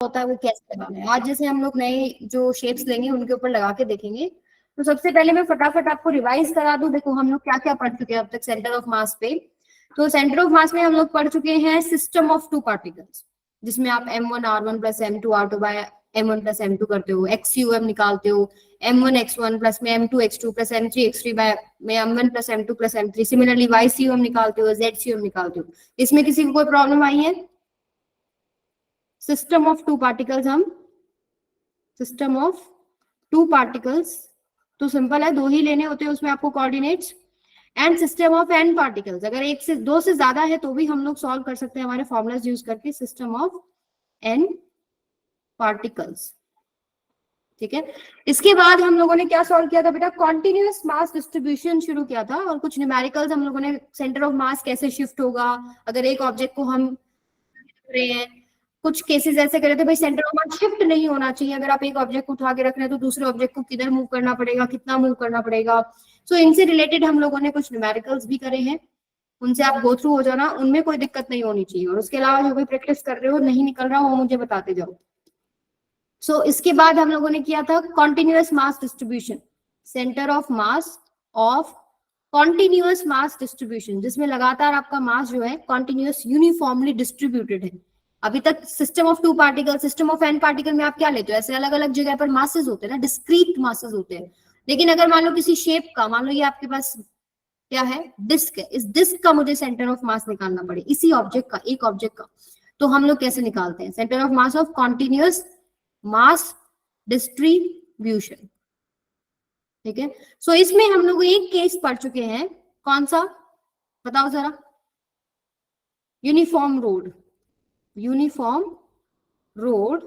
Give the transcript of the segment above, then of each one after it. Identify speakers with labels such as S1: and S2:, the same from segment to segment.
S1: होता है वो कैसे लगाना है। आज जैसे हम लोग नए जो शेप्स लेंगे उनके ऊपर लगा के देखेंगे। तो सबसे पहले मैं फटाफट आपको रिवाइज करा दूं। देखो हम लोग क्या क्या पढ़ चुके हैं अब तक सेंटर ऑफ मास पे। तो सेंटर ऑफ मास में हम लोग पढ़ चुके हैं सिस्टम ऑफ टू पार्टिकल्स, जिसमें आप m1r1 plus m2r2 bye m1 plus m2 करते हो, xum निकालते हो, m1x1 प्लस में m2x2 प्लस m3x3 बाय में m1 plus m2 plus m3। Similarly ycum निकालते हो, zcum निकालते हो। इसमें किसी को कोई प्रॉब्लम आई है? सिस्टम ऑफ टू पार्टिकल्स, हम सिस्टम ऑफ टू पार्टिकल्स तो सिंपल है, दो ही लेने होते हैं उसमें आपको coordinates. And system of N particles, अगर एक से दो से ज्यादा है तो भी हम लोग सॉल्व कर सकते हैं हमारे फॉर्मुलाज यूज करके, सिस्टम ऑफ एन पार्टिकल्स। ठीक है, इसके बाद हम लोगों ने क्या सॉल्व किया था बेटा? कॉन्टिन्यूअस मास डिस्ट्रीब्यूशन शुरू किया था और कुछ न्यूमेरिकल्स हम लोगों ने, सेंटर ऑफ मास कैसे शिफ्ट होगा अगर एक ऑब्जेक्ट को हम रहे हैं। कुछ केसेस ऐसे करे थे भाई सेंटर ऑफ मास शिफ्ट नहीं होना चाहिए, अगर आप एक ऑब्जेक्ट को उठा के रख रहे हैं तो दूसरे ऑब्जेक्ट को किधर मूव करना पड़ेगा, कितना मूव करना पड़ेगा। सो इनसे रिलेटेड हम लोगों ने कुछ न्यूमेरिकल्स भी करे हैं, उनसे आप गो थ्रू हो जाना, उनमें कोई दिक्कत नहीं होनी चाहिए। और उसके अलावा जो भी प्रैक्टिस कर रहे हो नहीं निकल रहा हो मुझे बताते जाओ। सो इसके बाद हम लोगों ने किया था continuous mass distribution, centre of mass of continuous mass distribution, जिसमें लगातार आपका मास जो है कॉन्टिन्यूअस यूनिफॉर्मली डिस्ट्रीब्यूटेड है। अभी तक system of two particle, system of N particle में आप क्या लेते हो? ऐसे अलग अलग जगह पर मासेस होते हैं ना, डिस्क्रीट मासेस होते हैं। लेकिन अगर मान लो किसी शेप का, मान लो ये आपके पास क्या है, डिस्क है, इस डिस्क का मुझे सेंटर ऑफ मास निकालना पड़े, इसी ऑब्जेक्ट का, एक ऑब्जेक्ट का, तो हम लोग कैसे निकालते हैं? Centre of mass of continuous mass distribution. ठीक है, सो इसमें हम लोग एक केस पढ़ चुके हैं, कौन सा बताओ जरा? यूनिफॉर्म रोड, यूनिफॉर्म रोड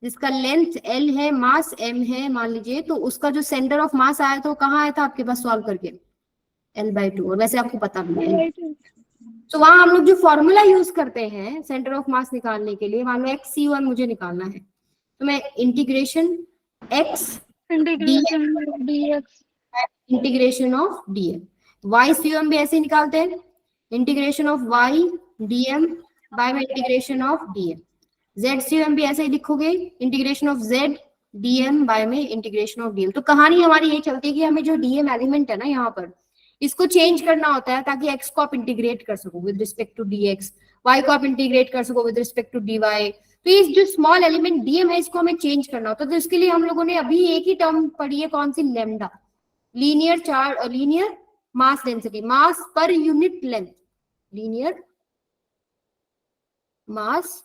S1: जिसका लेंथ L है, मास M है मान लीजिए, तो उसका जो सेंटर ऑफ मास आया था वो कहाँ आया था आपके पास सॉल्व करके? L/2। और वैसे आपको पता भी है, तो वहां हम लोग जो फॉर्मूला यूज करते हैं सेंटर ऑफ मास निकालने के लिए, मान लो XC1 मुझे निकालना है, तो मैं integration x integration of dm, ycum भी ऐसे निकालते हैं, integration of y dm by में इंटीग्रेशन ऑफ dm, zcum भी ऐसे ही लिखोगे, integration of z dm by में इंटीग्रेशन ऑफ dm। तो कहानी हमारी यही चलती है कि हमें जो dm एलिमेंट है ना यहाँ पर, इसको चेंज करना होता है ताकि x को आप इंटीग्रेट कर सको with respect to dx, y को आप इंटीग्रेट कर सको विद रिस्पेक्ट टू dy। तो ये जो स्मॉल एलिमेंट dm है इसको हमें चेंज करना होता है। तो इसके लिए हम लोगों ने अभी एक ही टर्म पढ़ी है, कौन सी? Lambda, linear charge, linear mass density, mass पर unit length, linear mass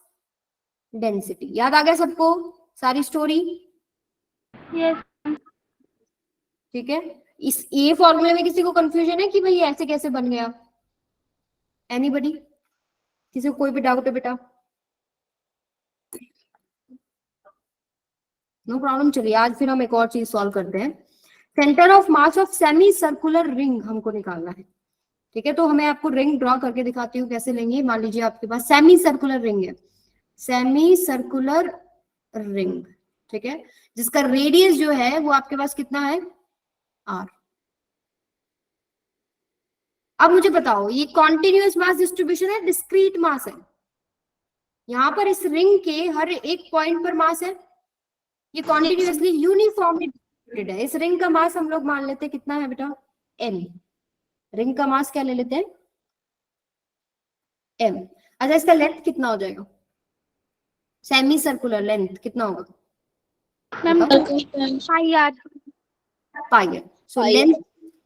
S1: density. याद आ गया सबको सारी स्टोरी?
S2: यस।
S1: ठीक है, इस ये फॉर्मूले में किसी को कंफ्यूजन है कि भाई ऐसे कैसे बन गया? एनीबडी? किसी को कोई भी डाउट है बेटा? No problem. चलिए आज फिर हम एक और चीज सॉल्व करते हैं। Centre of mass of semi circular ring हमको निकालना है। ठीक है, तो हमें आपको रिंग ड्रॉ करके दिखाती हूँ कैसे लेंगे। मान लीजिए आपके पास सेमी सर्कुलर रिंग है, सेमी सर्कुलर रिंग, ठीक है, जिसका रेडियस जो है वो आपके पास कितना है? r। अब मुझे बताओ ये कॉन्टिन्यूअस मास डिस्ट्रीब्यूशन है, डिस्क्रीट मास है? यहां पर इस रिंग के हर एक पॉइंट पर मास है, ये कॉन्टिन्यूअसली यूनिफॉर्मली डिस्ट्रीब्यूटेड है। इस रिंग का मास हम लोग मान लेते हैं कितना है बेटा? m। रिंग का मास क्या ले लेते हैं? m। अच्छा, इसका लेंथ कितना हो जाएगा? सेमी सर्कुलर लेंथ कितना होगा? पाई है। So length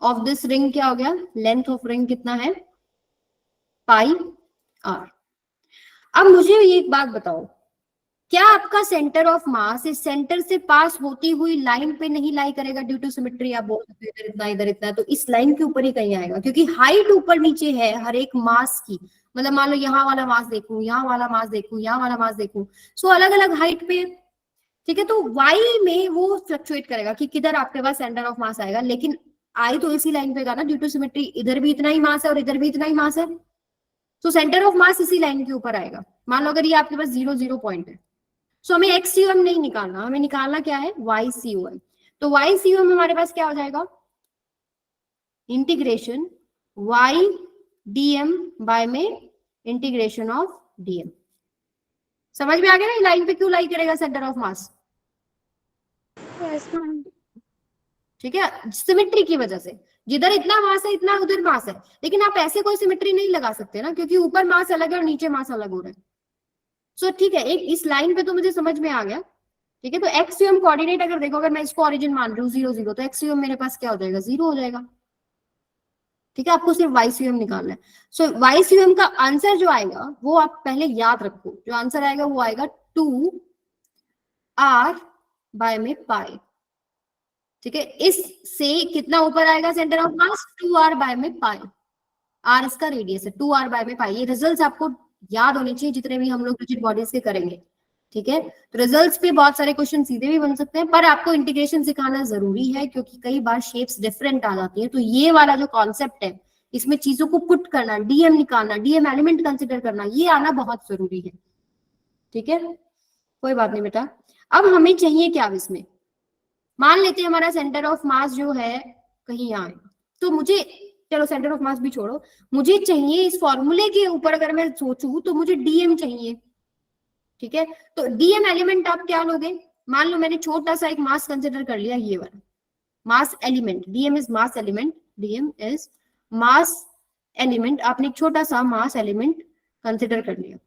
S1: of this ring क्या हो गया? लेंथ ऑफ रिंग कितना है? पाई r। अब मुझे ये एक बात बताओ, क्या आपका सेंटर ऑफ मास इस सेंटर से पास होती हुई लाइन पे नहीं लाई करेगा ड्यू टू सिमेट्री? आप बोल सकते हो इधर इतना इधर इतना, तो इस लाइन के ऊपर ही कहीं आएगा, क्योंकि हाइट ऊपर नीचे है हर एक मास की। मतलब मान लो यहाँ वाला मास देखूं, यहाँ वाला मास देखूं, यहाँ वाला मास देखूं, सो अलग अलग हाइट पे। ठीक है, तो वाई में वो फ्लक्चुएट करेगा कि किधर आपके पास सेंटर ऑफ मास आएगा, लेकिन आई तो इसी लाइन पे ना ड्यू टू सिमेट्री, इधर भी इतना ही मास है और इधर भी इतना ही मास है, तो सेंटर ऑफ मास इसी लाइन के ऊपर आएगा। मान लो अगर ये आपके पास 0 0 पॉइंट है, सो हमें XCOM नहीं निकालना, हमें निकालना क्या है? YCOM। तो YCOM हमारे पास क्या हो जाएगा? इंटीग्रेशन y dm बाय में इंटीग्रेशन ऑफ dm। समझ में आ गया ना, लाइन पे क्यों लाई करेगा centre of mass?
S2: Yes, ma'am.
S1: ठीक है, सिमेट्री की वजह से, जिधर इतना मास है इतना उधर मास है, लेकिन आप ऐसे कोई सिमेट्री नहीं लगा सकते ना, क्योंकि ऊपर मास अलग है और नीचे मास अलग हो रहा है। सो ठीक है, एक इस लाइन पे तो मुझे समझ में आ गया। ठीक है, तो एक्स यूएम कोऑर्डिनेट अगर देखो, अगर मैं इसको ओरिजिन मान रही हूँ 0 0, तो एक्स यूएम मेरे पास क्या हो जाएगा, 0 हो जाएगा। ठीक है, आपको सिर्फ वाई यूएम निकालना है। सो वाई यूएम का आंसर जो आएगा वो आप पहले याद रखो, जो आंसर आएगा वो आएगा 2 r बाय में पाई। ठीक है, इस से कितना ऊपर आएगा centre of mass, 2r bye में पाई। r इसका रेडियस है, 2r बाय में पाई। ये रिजल्ट्स आपको याद होने चाहिए जितने भी हम लोग रिजिड बॉडीज के करेंगे। ठीक है, तो रिजल्ट्स पे बहुत सारे क्वेश्चन सीधे भी बन सकते हैं, पर आपको इंटीग्रेशन सिखाना जरूरी है, क्योंकि कई बार शेप्स डिफरेंट आ जाती है। तो ये वाला जो कॉन्सेप्ट है, इसमें चीजों को पुट करना, डीएम निकालना, डीएम एलिमेंट कंसिडर करना, ये आना बहुत जरूरी है। ठीक है, कोई बात नहीं बेटा। अब हमें चाहिए क्या अब इसमें, मान लेते हैं हमारा सेंटर ऑफ मास जो है कहीं यहाँ है, तो मुझे, चलो सेंटर ऑफ मास भी छोड़ो, मुझे चाहिए इस फॉर्मूले के ऊपर अगर मैं सोचूं तो मुझे डीएम चाहिए। ठीक है, तो डीएम एलिमेंट आप क्या लोगे, मान लो मैंने छोटा सा एक मास कंसिडर कर लिया, ये वाला mass element, DM is mass element, DM is mass element, आपने एक छोटा सा मास एलिमेंट कंसिडर कर लिया,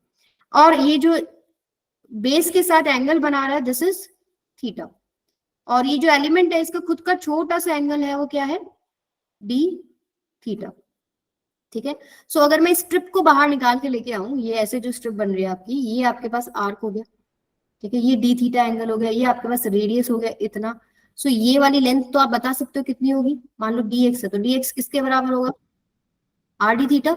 S1: और ये जो बेस के साथ एंगल बना रहा है दिस इज थीटा, और ये जो एलिमेंट है इसका खुद का छोटा सा एंगल है वो क्या है, डी थीटा। ठीक है, सो अगर मैं स्ट्रिप को बाहर निकाल के लेके आऊं, ये ऐसे जो स्ट्रिप बन रही है आपकी, ये आपके पास आर्क हो गया। ठीक है, ये डी थीटा एंगल हो गया, ये आपके पास रेडियस हो गया इतना। सो ये वाली लेंथ तो आप बता सकते हो कितनी होगी, मान लो डी एक्स है, तो डी एक्स किसके बराबर होगा, R D theta.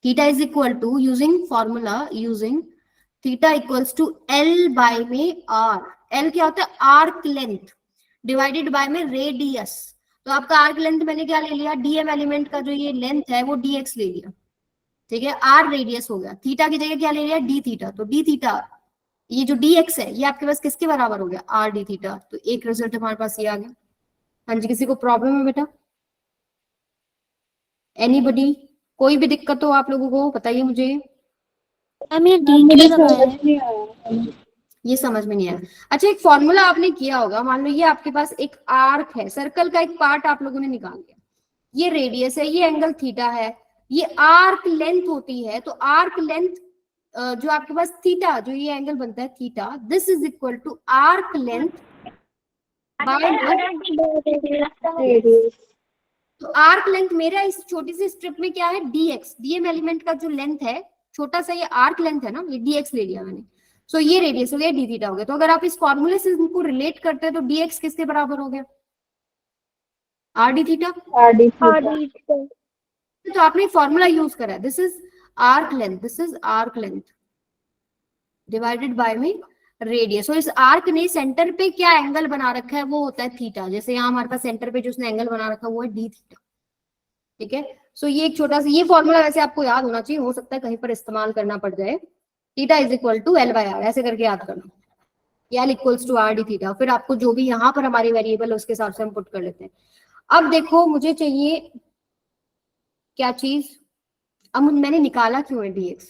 S1: Theta is equal to, using formula, using theta equals to L by में आर। एल क्या होता है, आर्क लेंथ डिवाइडेड बाय में रेडियस। तो आपका आर्क लेंथ मैंने क्या ले लिया, डीएम एलिमेंट का जो ये लेंथ है वो डीएक्स ले लिया। ठीक है, आर रेडियस हो गया, थीटा की जगह क्या ले लिया, डी थीटा। तो डी थीटा, ये जो dx है ये आपके पास किसके बराबर हो गया, आर डी थीटा। तो एक रिजल्ट हमारे पास ये आ गया। हाँ जी, किसी को प्रॉब्लम है बेटा, एनीबडी, कोई भी दिक्कत हो आप लोगों को बताइए मुझे।
S2: मैम ये डी क्यों लगाया है?
S1: ये समझ में नहीं आया। अच्छा, एक फॉर्मूला आपने किया होगा, मान लो ये आपके पास एक आर्क है, सर्कल का एक पार्ट आप लोगों ने निकाल लिया, ये रेडियस है, ये एंगल थीटा है, ये आर्क लेंथ होती है। तो आर्क लेंथ जो आपके पास थीटा, जो ये एंगल बनता है theta, this is equal to arc length by radius. तो आर्क लेंथ मेरा इस छोटी सी स्ट्रिप में क्या है, dx, डीएम एलिमेंट का जो लेंथ है छोटा सा, ये आर्क लेंथ है ना, ये dx ले लिया मैंने। सो ये रेडियस हो गया, डी थीटा हो गया। तो अगर आप इस फॉर्मूले से इनको रिलेट करते हैं तो dx किसके बराबर हो गया, आर डी थीटा। तो आपने फॉर्मूला यूज करा, this is arc length, this is arc length divided by में रेडियस। और इस आर्क ने सेंटर पे क्या एंगल बना रखा है वो होता है थीटा। जैसे यहाँ हमारे पास सेंटर पे जो उसने एंगल बना रखा है वो है डी थीटा। ठीक है, सो ये एक छोटा सा, ये फॉर्मूला वैसे आपको याद होना चाहिए, हो सकता है कहीं पर इस्तेमाल करना पड़ जाए। Theta is equal to L by R, ऐसे करके याद करना, L equals to R D theta. फिर आपको जो भी यहाँ पर हमारी वेरिएबल है उसके हिसाब से हम पुट कर लेते हैं। अब देखो मुझे चाहिए क्या चीज, अब मैंने निकाला क्यों है dx,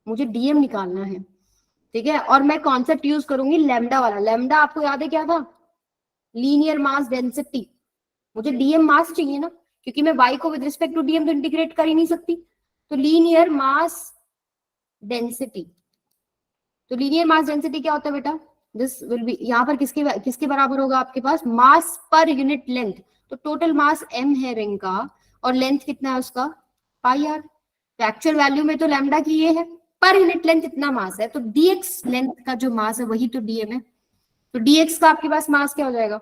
S1: मुझे dm निकालना है। ठीक है, और मैं कॉन्सेप्ट यूज करूंगी लैम्डा वाला। लैम्डा आपको याद है क्या था, लीनियर मास डेंसिटी। मुझे डीएम मास चाहिए ना, क्योंकि मैं y को विद रिस्पेक्ट टू डीएम तो इंटीग्रेट कर ही नहीं सकती। तो लीनियर मास डेंसिटी, तो लीनियर मास डेंसिटी क्या होता है बेटा, दिस विल बी, यहाँ पर किसके किसके बराबर होगा आपके पास, मास पर यूनिट लेंथ। तो टोटल मास m है रिंग का, और लेंथ कितना है उसका, पाई आर। तो एक्चुअल वैल्यू में तो लैम्डा की ये है, पर यूनिट लेंथ इतना मास है, तो dx लेंथ का जो मास है वही तो dm है। तो dx का आपके पास मास क्या हो जाएगा,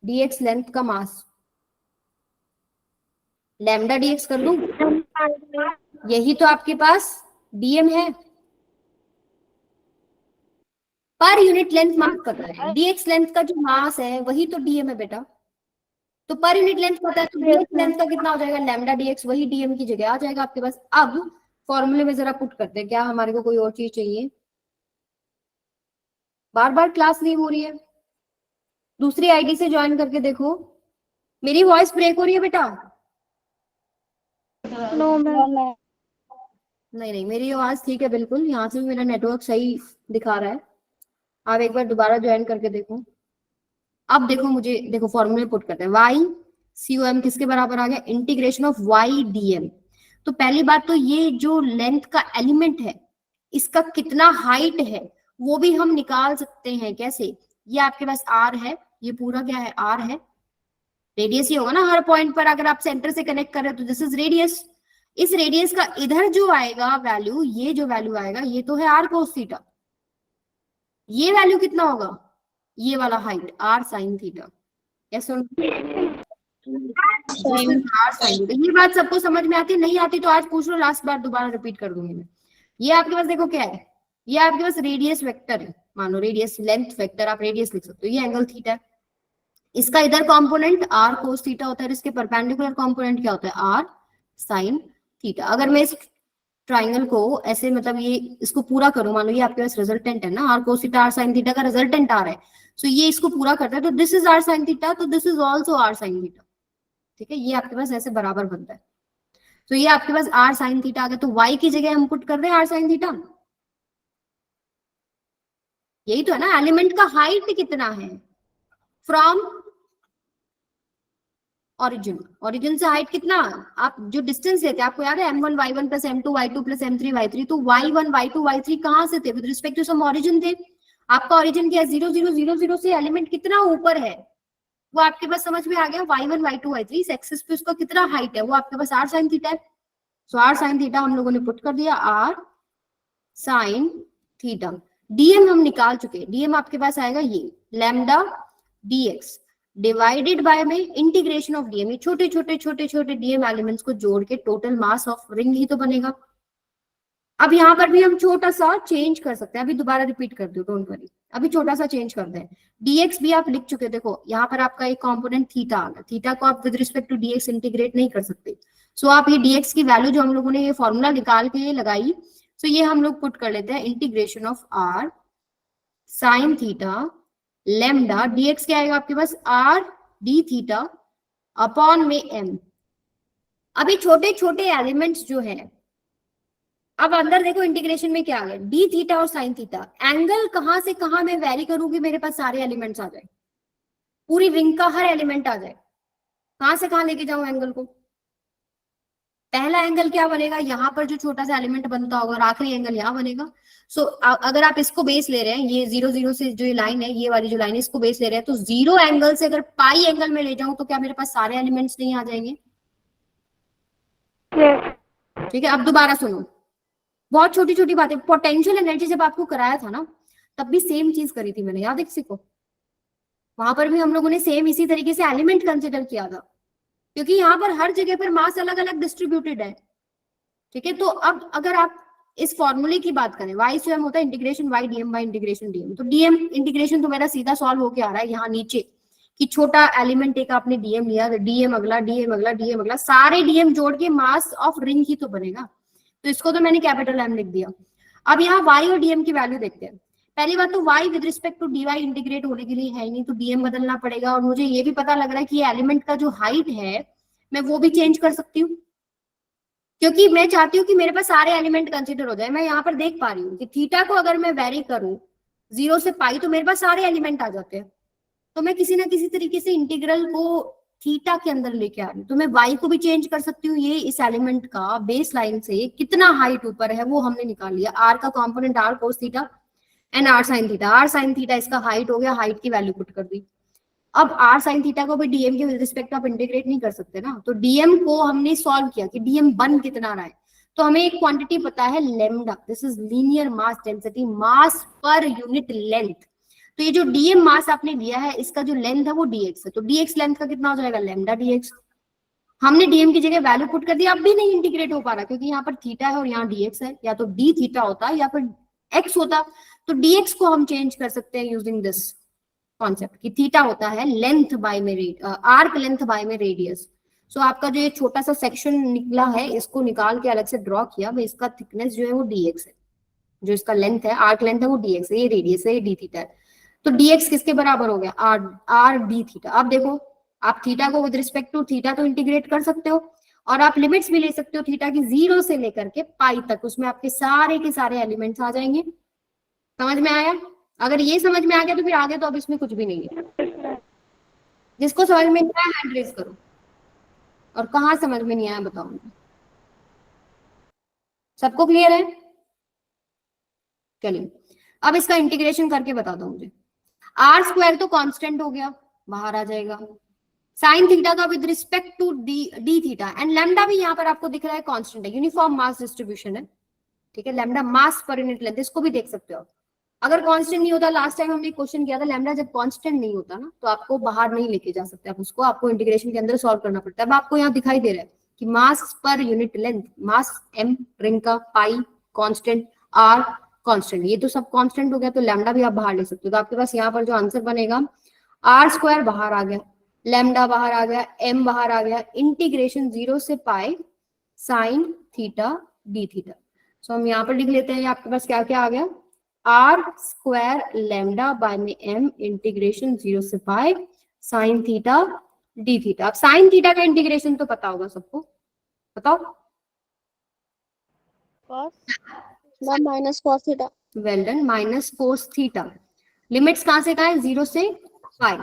S1: dx लेंथ का मास, लैम्डा dx कर दूं, यही तो आपके पास dm है, पर यूनिट लेंथ मास कर रहा है। dx लेंथ का जो मास है वही तो dm है बेटा। तो पर यूनिट लेंथ पता है, तो dx लेंथ का कितना हो जाएगा, लैम्डा dx, वही dm की जगह आ जाएगा आपके पास। अब फॉर्मूले में जरा पुट करते हैं, क्या हमारे को कोई और चीज चाहिए, बार बार क्लास नहीं हो रही है, दूसरी आईडी से ज्वाइन करके देखो। मेरी वॉइस ब्रेक हो रही है बेटा,
S2: नो मैम।
S1: नहीं नहीं, मेरी आवाज ठीक है बिल्कुल, यहाँ से भी मेरा नेटवर्क सही दिखा रहा है। आप एक बार दोबारा ज्वाइन करके देखो। अब देखो, मुझे देखो फॉर्मूले पुट करते हैं। वाई सी ओ एम किसके बराबर आ गया, integration of Y D M. तो पहली बात तो ये जो लेंथ का एलिमेंट है इसका कितना हाइट है वो भी हम निकाल सकते हैं। कैसे, ये आपके पास आर है, ये पूरा क्या है, आर है, रेडियस ही होगा ना हर पॉइंट पर, अगर आप सेंटर से कनेक्ट कर रहे हो तो दिस इज रेडियस। इस रेडियस का इधर जो आएगा वैल्यू, ये जो वैल्यू आएगा ये तो है आर कोस थीटा। ये वैल्यू कितना होगा, ये वाला height R sine theta. Yes R sine theta. ये बात सबको समझ में आती है, नहीं आती तो आज पूछ लो, लास्ट बार दोबारा रिपीट कर दूंगी मैं। ये आपके पास देखो क्या है, ये आपके पास रेडियस वेक्टर है, मानो रेडियस लेंथ वेक्टर, आप रेडियस लिख सकते हो, ये एंगल थीटा है। इसका इधर कंपोनेंट आर कोस थीटा होता है, इसके परपेंडिकुलर कंपोनेंट क्या होता है, आर साइन थीटा। अगर मैं इस ट्राइंगल को ऐसे मतलब ये इसको पूरा करूं, मान लो ये आपके पास रिजल्टेंट है ना, R cos theta R sine theta का रिजल्टेंट आ रहा है, सो ये इसको पूरा करता है, तो this is R sine theta, तो this is also R sine theta. ठीक है, ये आपके पास ऐसे बराबर बनता है। तो ये आपके पास आर साइन थीटा आ गया, तो वाई की जगह हम पुट कर रहे हैं आर साइन थीटा। यही तो है ना, एलिमेंट का हाइट कितना है फ्रॉम ओरिजिन, ओरिजिन से हाइट कितना, आप जो डिस्टेंस लेते हैं आपको याद है, m1 y1 plus m2 y2 plus m3 y3, तो y1 y2 y3 कहां से थे, with respect to some origin थे। आपका ओरिजिन क्या है, 0 0 0 0 से एलिमेंट कितना ऊपर है वो आपके पास समझ में आ गया। y1 y2 y3 इस एक्सिस पे उसका कितना हाइट है, वो आपके पास r sin थीटा है। सो r sin थीटा हम लोगों ने पुट कर दिया, r sin थीटा। dm हम निकाल चुके, dm आपके पास आएगा ये लैम्डा dx डिवाइडेड बाय में इंटीग्रेशन ऑफ डीएम, ये छोटे छोटे छोटे छोटे डीएम एलिमेंट्स को जोड़ के टोटल मास ऑफ रिंग ही तो बनेगा। अब यहाँ पर भी हम छोटा सा चेंज कर सकते हैं, अभी दोबारा रिपीट कर दो, डोंट वरी, अभी छोटा सा चेंज करते हैं। dx भी आप लिख चुके, देखो यहाँ पर आपका एक कंपोनेंट थीटा आ गया, थीटा को आप with respect to dx integrate नहीं कर सकते। सो आप ये dx की वैल्यू जो हम लोगों ने ये फॉर्मूला निकाल के लगाई, सो ये हम लोग पुट कर लेते हैं, integration of r sine theta lambda dx क्या आएगा आपके पास, r d थीटा अपॉन में m। अभी छोटे छोटे एलिमेंट्स जो है, अब अंदर देखो इंटीग्रेशन में क्या आ गया, d थीटा और साइन थीटा, एंगल कहां से कहां मैं वेरी करूंगी, मेरे पास सारे एलिमेंट्स आ जाए, पूरी रिंग का हर एलिमेंट आ जाए, कहां से कहां लेके जाऊं एंगल को। पहला एंगल क्या बनेगा, यहाँ पर जो छोटा सा एलिमेंट बनता होगा, और आखिरी एंगल यहाँ बनेगा। सो अगर आप इसको बेस ले रहे हैं, ये 0 0 से जो लाइन है, ये वाली जो लाइन है, इसको बेस ले रहे हैं, तो 0 एंगल से अगर पाई एंगल में ले जाऊं तो क्या मेरे पास सारे एलिमेंट्स नहीं आ जाएंगे। ठीक है, अब दोबारा सुनो, बहुत छोटी छोटी बातें। पोटेंशियल एनर्जी जब आपको कराया था ना, तब भी सेम चीज करी थी मैंने, याद है किसी को, वहां पर भी हम लोगों ने सेम इसी तरीके से एलिमेंट कंसिडर किया था, क्योंकि यहाँ पर हर जगह पर मास अलग अलग डिस्ट्रीब्यूटेड है। ठीक है, तो अब अगर आप इस फॉर्मूले की बात करें, y स्वयं होता है integration y dm bye integration dm, तो dm इंटीग्रेशन तो मेरा सीधा सॉल्व होके आ रहा है यहाँ नीचे, कि छोटा एलिमेंट एक आपने dm लिया, dm अगला dm अगला dm अगला, सारे dm जोड़ के मास ऑफ रिंग ही तो बनेगा। तो इसको तो मैंने कैपिटल M लिख दिया। अब यहाँ y और dm की वैल्यू देखते हैं। पहली बात तो y with respect to dy integrate होने के लिए है नहीं, तो dm बदलना पड़ेगा, और मुझे ये भी पता लग रहा है कि ये एलिमेंट का जो हाइट है मैं वो भी चेंज कर सकती हूँ, क्योंकि मैं चाहती हूँ कि मेरे पास सारे एलिमेंट कंसीडर हो जाए। मैं यहाँ पर देख पा रही हूँ कि थीटा को अगर मैं वेरी करूँ 0 से पाई, तो मेरे पास सारे एलिमेंट आ जाते हैं, तो मैं किसी ना किसी तरीके से इंटीग्रल को थीटा के अंदर लेके आ रही हूँ, तो मैं y को भी चेंज कर सकती हूँ। ये इस एलिमेंट का बेस लाइन से कितना हाइट ऊपर है वो हमने निकाल लिया, r का component r cos theta and r sine theta, r sine theta इसका हाइट हो गया, हाइट की वैल्यू पुट कर दी। अब r sin थीटा को भी dm के रिस्पेक्ट आप इंटीग्रेट नहीं कर सकते ना, तो dm को हमने सॉल्व किया कि dm बन कितना रहा है, तो हमें एक क्वांटिटी पता है lambda, this is linear mass density, mass पर यूनिट लेंथ। तो ये जो dm मास आपने लिया है, इसका जो लेंथ है वो dx है, तो dx लेंथ का कितना हो जाएगा, लेमडा dx। हमने dm की जगह वैल्यू पुट कर दी, अब भी नहीं इंटीग्रेट हो पा रहा, क्योंकि यहाँ पर थीटा है और यहाँ dx है, या तो d थीटा होता या फिर x होता, तो dx को हम चेंज कर सकते हैं यूजिंग दिस कॉन्सेप्ट कि थीटा होता है लेंथ बाय में आर्क लेंथ बाय में रेडियस। सो आपका जो ये छोटा सा सेक्शन निकला है, इसको निकाल के अलग से ड्रॉ किया, इसका थिकनेस जो है वो dx है, जो इसका लेंथ है, आर्क लेंथ है वो dx है, ये रेडियस है, ये d थीटा है, तो dx किसके बराबर हो गया, r d थीटा। अब देखो, आप थीटा को विद रिस्पेक्ट टू थीटा तो इंटीग्रेट कर सकते हो, और आप लिमिट्स भी ले सकते हो थीटा की 0 से लेकर के पाई तक, उसमें आपके सारे के सारे एलिमेंट्स आ जाएंगे। समझ में आया? अगर ये समझ में आ गया तो फिर आगे तो अब इसमें कुछ भी नहीं है। जिसको समझ में नहीं आया हैंड रेज करो, और कहाँ समझ में नहीं आया बताओ मुझे। सबको क्लियर है? चलिए अब इसका इंटीग्रेशन करके बता दो मुझे। आर स्क्वायर तो कांस्टेंट हो गया, बाहर आ जाएगा। साइन थीटा का with respect to D theta, and lambda भी यहाँ पर आपको दिख रहा है कांस्टेंट है, यूनिफॉर्म मास डिस्ट्रीब्यूशन है, ठीक है। लैम्डा मास पर यूनिट लेंथ, इसको भी देख सकते हो। अगर कांस्टेंट नहीं होता, लास्ट टाइम हमने क्वेश्चन किया था, लैम्डा जब कांस्टेंट नहीं होता ना तो आपको बाहर नहीं लेके जा सकते आप उसको, आपको इंटीग्रेशन के अंदर सॉल्व करना पड़ता है। अब आपको यहाँ दिखाई दे रहा है कि मास पर यूनिट लेंथ, मास m रिंग का, पाई कांस्टेंट, r कांस्टेंट, ये तो सब कांस्टेंट हो गया, तो लैम्डा भी आप बाहर ले सकते हो। तो आपके पास यहाँ पर जो आंसर बनेगा, आर स्क्वायर बाहर आ गया, लैम्डा बाहर आ गया, m बाहर आ गया, इंटीग्रेशन 0 से pi sine theta D theta. So हम यहाँ पर लिख लेते हैं, आपके पास क्या क्या आ गया, आर स्क्वायर लैम्डा बाय में m इंटीग्रेशन 0 से pi sine theta D theta. अब साइन थीटा का इंटीग्रेशन तो पता होगा सबको, बताओ।
S2: Minus cos theta.
S1: Well done, minus cos theta. Limits कहां से कहा है, 0 से पाई,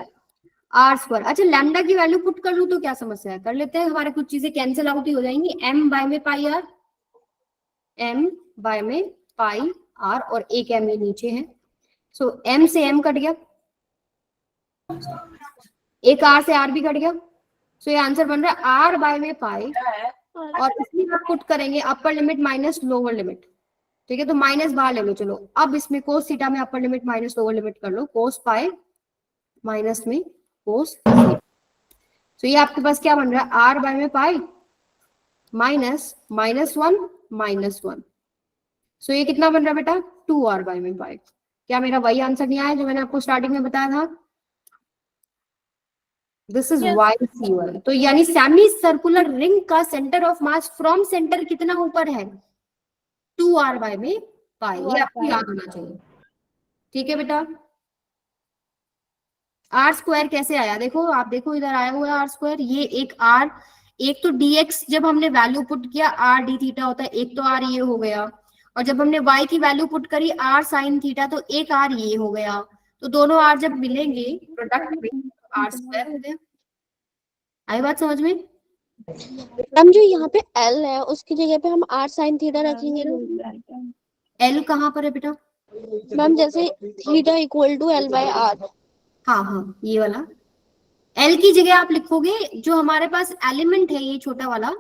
S1: आर स्क्वायर। अच्छा लैम्डा की वैल्यू पुट कर लूं तो क्या समस्या है, कर लेते हैं, हमारे कुछ चीजें कैंसिल आउट ही हो जाएंगी। m बाय में पाई आर, m बाय में पाई आर, और एक m ये नीचे है, सो m से m कट गया, एक r से r भी कट गया, सो ये आंसर बन रहा है r बाय में पाई, और इसमें आप पुट करेंगे upper limit minus lower limit, ठीक है। तो माइनस बाहर ले लो, चलो अब इसमें कोस थीटा में upper limit minus lower limit कर लो, कोस पाई माइनस में कोस, तो ये आपके पास क्या बन रहा है, आर बाय में पाई माइनस माइनस 1 माइनस 1, सो ये कितना बन रहा है बेटा, 2r बाय में पाई। क्या मेरा वही आंसर नहीं आया जो मैंने आपको स्टार्टिंग में बताया था? This is YC1। तो यानी सेमी सर्कुलर रिंग का centre of mass from centre कितना ऊपर है, 2r बाय में पाई, ये आपको याद होना चाहिए, ठीक है बेटा। आर स्क्वायर कैसे आया, देखो आप देखो इधर आया हुआ है आर स्क्वायर, ये एक आर, एक तो dx जब हमने वैल्यू पुट किया आर डी थीटा होता है, एक तो आर ये हो गया, और जब हमने y की वैल्यू पुट करी आर साइन थीटा तो एक आर ये हो गया, तो दोनों आर जब मिलेंगे प्रोडक्ट में आर स्क्वायर हो गया। आई बात समझ में?
S2: हम जो यहाँ पे L है उसकी जगह पे हम r sin थीटा रखेंगे ना।
S1: L कहाँ पर है बेटा?
S2: मैम जैसे theta equal to L by R।
S1: हाँ हाँ ये वाला L की जगह आप लिखोगे जो हमारे पास एलिमेंट है ये छोटा वाला,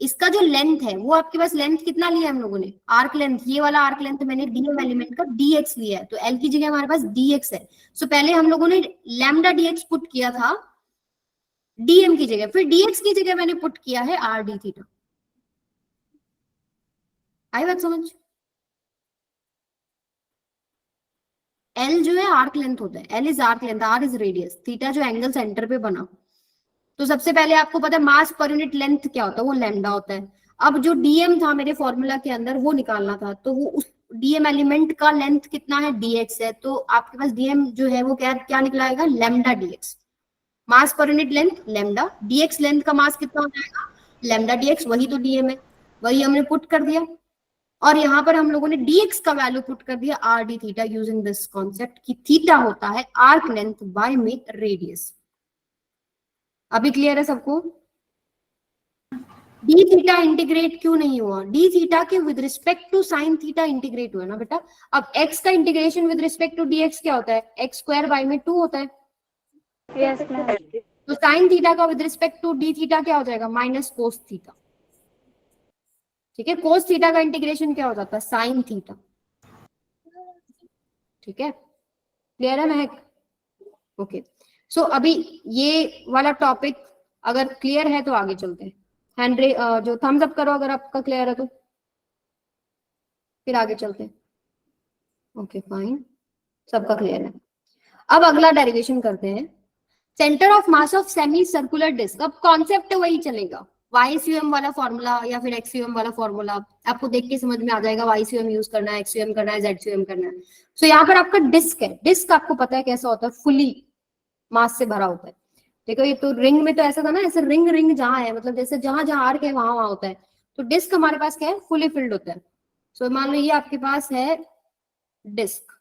S1: इसका जो लेंथ है वो आपके पास लेंथ कितना लिया हम लोगों ने, आर्क लेंथ, ये वाला आर्क लेंथ मैंने डीएम एलिमेंट का dx लिया है, तो L की जगह हमारे पास dx है। सो पहले हम लोगों ने लैम्डा dx पुट किया था dm की जगह, फिर dx की जगह मैंने पुट किया है r d थीटा। आई बात समझ? L जो है आर्क लेंथ होता है, L is arc length, R is radius, theta जो एंगल सेंटर पे बना। तो सबसे पहले आपको पता है मास पर यूनिट लेंथ क्या होता है, वो लैम्डा होता है। अब जो डीएम था मेरे फॉर्मूला के अंदर वो निकालना था, तो वो उस डीएम एलिमेंट का लेंथ कितना है, dx है, तो आपके पास डीएम जो है वो क्या क्या निकलाएगा, लैम्डा dx। मास पर unit length lambda, dx length का मास कितना हो जाएगा, लैम्डा dx, वही तो डीएम है, वही हमने पुट कर दिया, और यहाँ पर हम लोगों ने dx का वैल्यू पुट कर दिया R D theta, using this concept कि थीटा होता है आर्क लेंथ बाय में रेडियस। अभी क्लियर है सबको? डी थीटा इंटीग्रेट क्यों नहीं हुआ, डी थीटा के with respect to sine theta integrate हुआ ना बेटा। अब x का integration with respect to dx क्या होता है, x स्क्वायर बाय में 2 होता है,
S2: यस मैम।
S1: तो साइन थीटा का with respect to D theta क्या हो जाएगा, माइनस कोस थीटा, ठीक है। कोस थीटा का इंटीग्रेशन क्या हो जाता है, साइन थीटा, ठीक है। क्लियर है महक? ओके सो अभी ये वाला टॉपिक अगर क्लियर है तो आगे चलते हैं। हैंड जो थम्स अप करो अगर आपका क्लियर है तो, फिर आगे चलते हैं। ओके फाइन, सबका क्लियर है। अब अगला डेरिवेशन करते हैं, centre of mass of semi circular disc. अब कॉन्सेप्ट वही चलेगा, YCM वाला फॉर्मूला या फिर XCM वाला फॉर्मूला आपको देख के समझ में आ जाएगा, YCM यूज करना है, XCM करना है, ZCM करना है। सो यहाँ पर आपका डिस्क है, डिस्क आपको पता है कैसा होता है, फुली मास से भरा होता है। देखो ये तो रिंग में तो ऐसा था ना, ऐसे रिंग रिंग जहाँ है, मतलब जैसे जहां जहां आर्क है वहां वहां होता है। तो डिस्क हमारे पास क्या है, फुली फिल्ड होता है। सो मान लो ये आपके पास है डिस्क,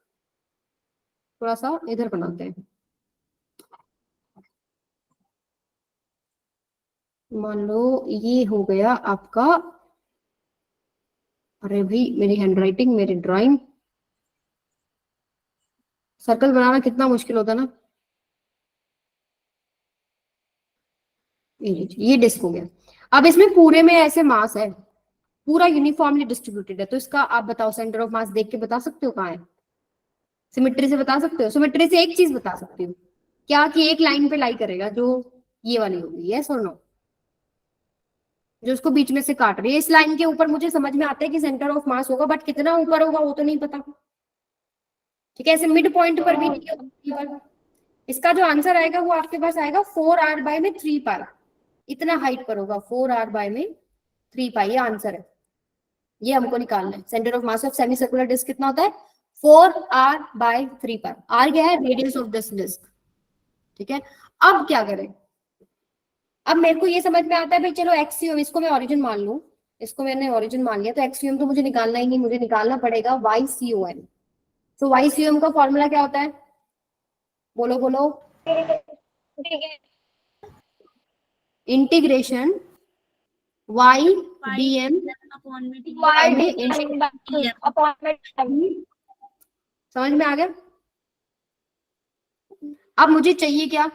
S1: थोड़ा सा इधर बनाते हैं। मान लो ये हो गया आपका, अरे भाई मेरी हैंडराइटिंग, मेरी ड्राइंग, सर्कल बनाना कितना मुश्किल होता है ना। ये डिस्क हो गया। अब इसमें पूरे में ऐसे मास है, पूरा यूनिफॉर्मली डिस्ट्रीब्यूटेड है, तो इसका आप बताओ सेंटर ऑफ मास देख के बता सकते हो कहाँ है? सिमेट्री से बता सकते हो? सिमेट्री से एक चीज बता सकती हूँ, क्या कि एक लाइन पे लाई करेगा, जो ये वाली होगी, यस और नो, जो उसको बीच में से काट रही है। इस लाइन के ऊपर मुझे समझ में आता है कि सेंटर ऑफ मास होगा, बट कितना ऊपर होगा वो तो नहीं पता। ठीक है, ऐसे मिड पॉइंट पर भी नहीं होगा। इसका जो आंसर आएगा वो आपके पास आएगा 4r बाय में 3 पाई, इतना हाइट पर होगा, 4r बाय में 3 पाई, ये आंसर है। ये हमको निकालना है, centre of mass of semi circular disc कितना होता है, 4r बाय 3 पाई। आर क्या है, रेडियस ऑफ दिस डिस्क। ठीक है, अब क्या करें? अब मेरे को ये समझ में आता है भाई, चलो एक्सियम, इसको मैं ओरिजिन मान लूं, इसको मैंने ओरिजिन मान लिया, तो एक्सियम तो मुझे निकालना ही नहीं, मुझे निकालना पड़ेगा वाई सी ओ एन। तो वाई सी ओ एम का फॉर्मूला क्या होता है, बोलो बोलो? इंटीग्रेशन वाई डी एम समझ में आ गया? अब मुझे चाहिए क्या,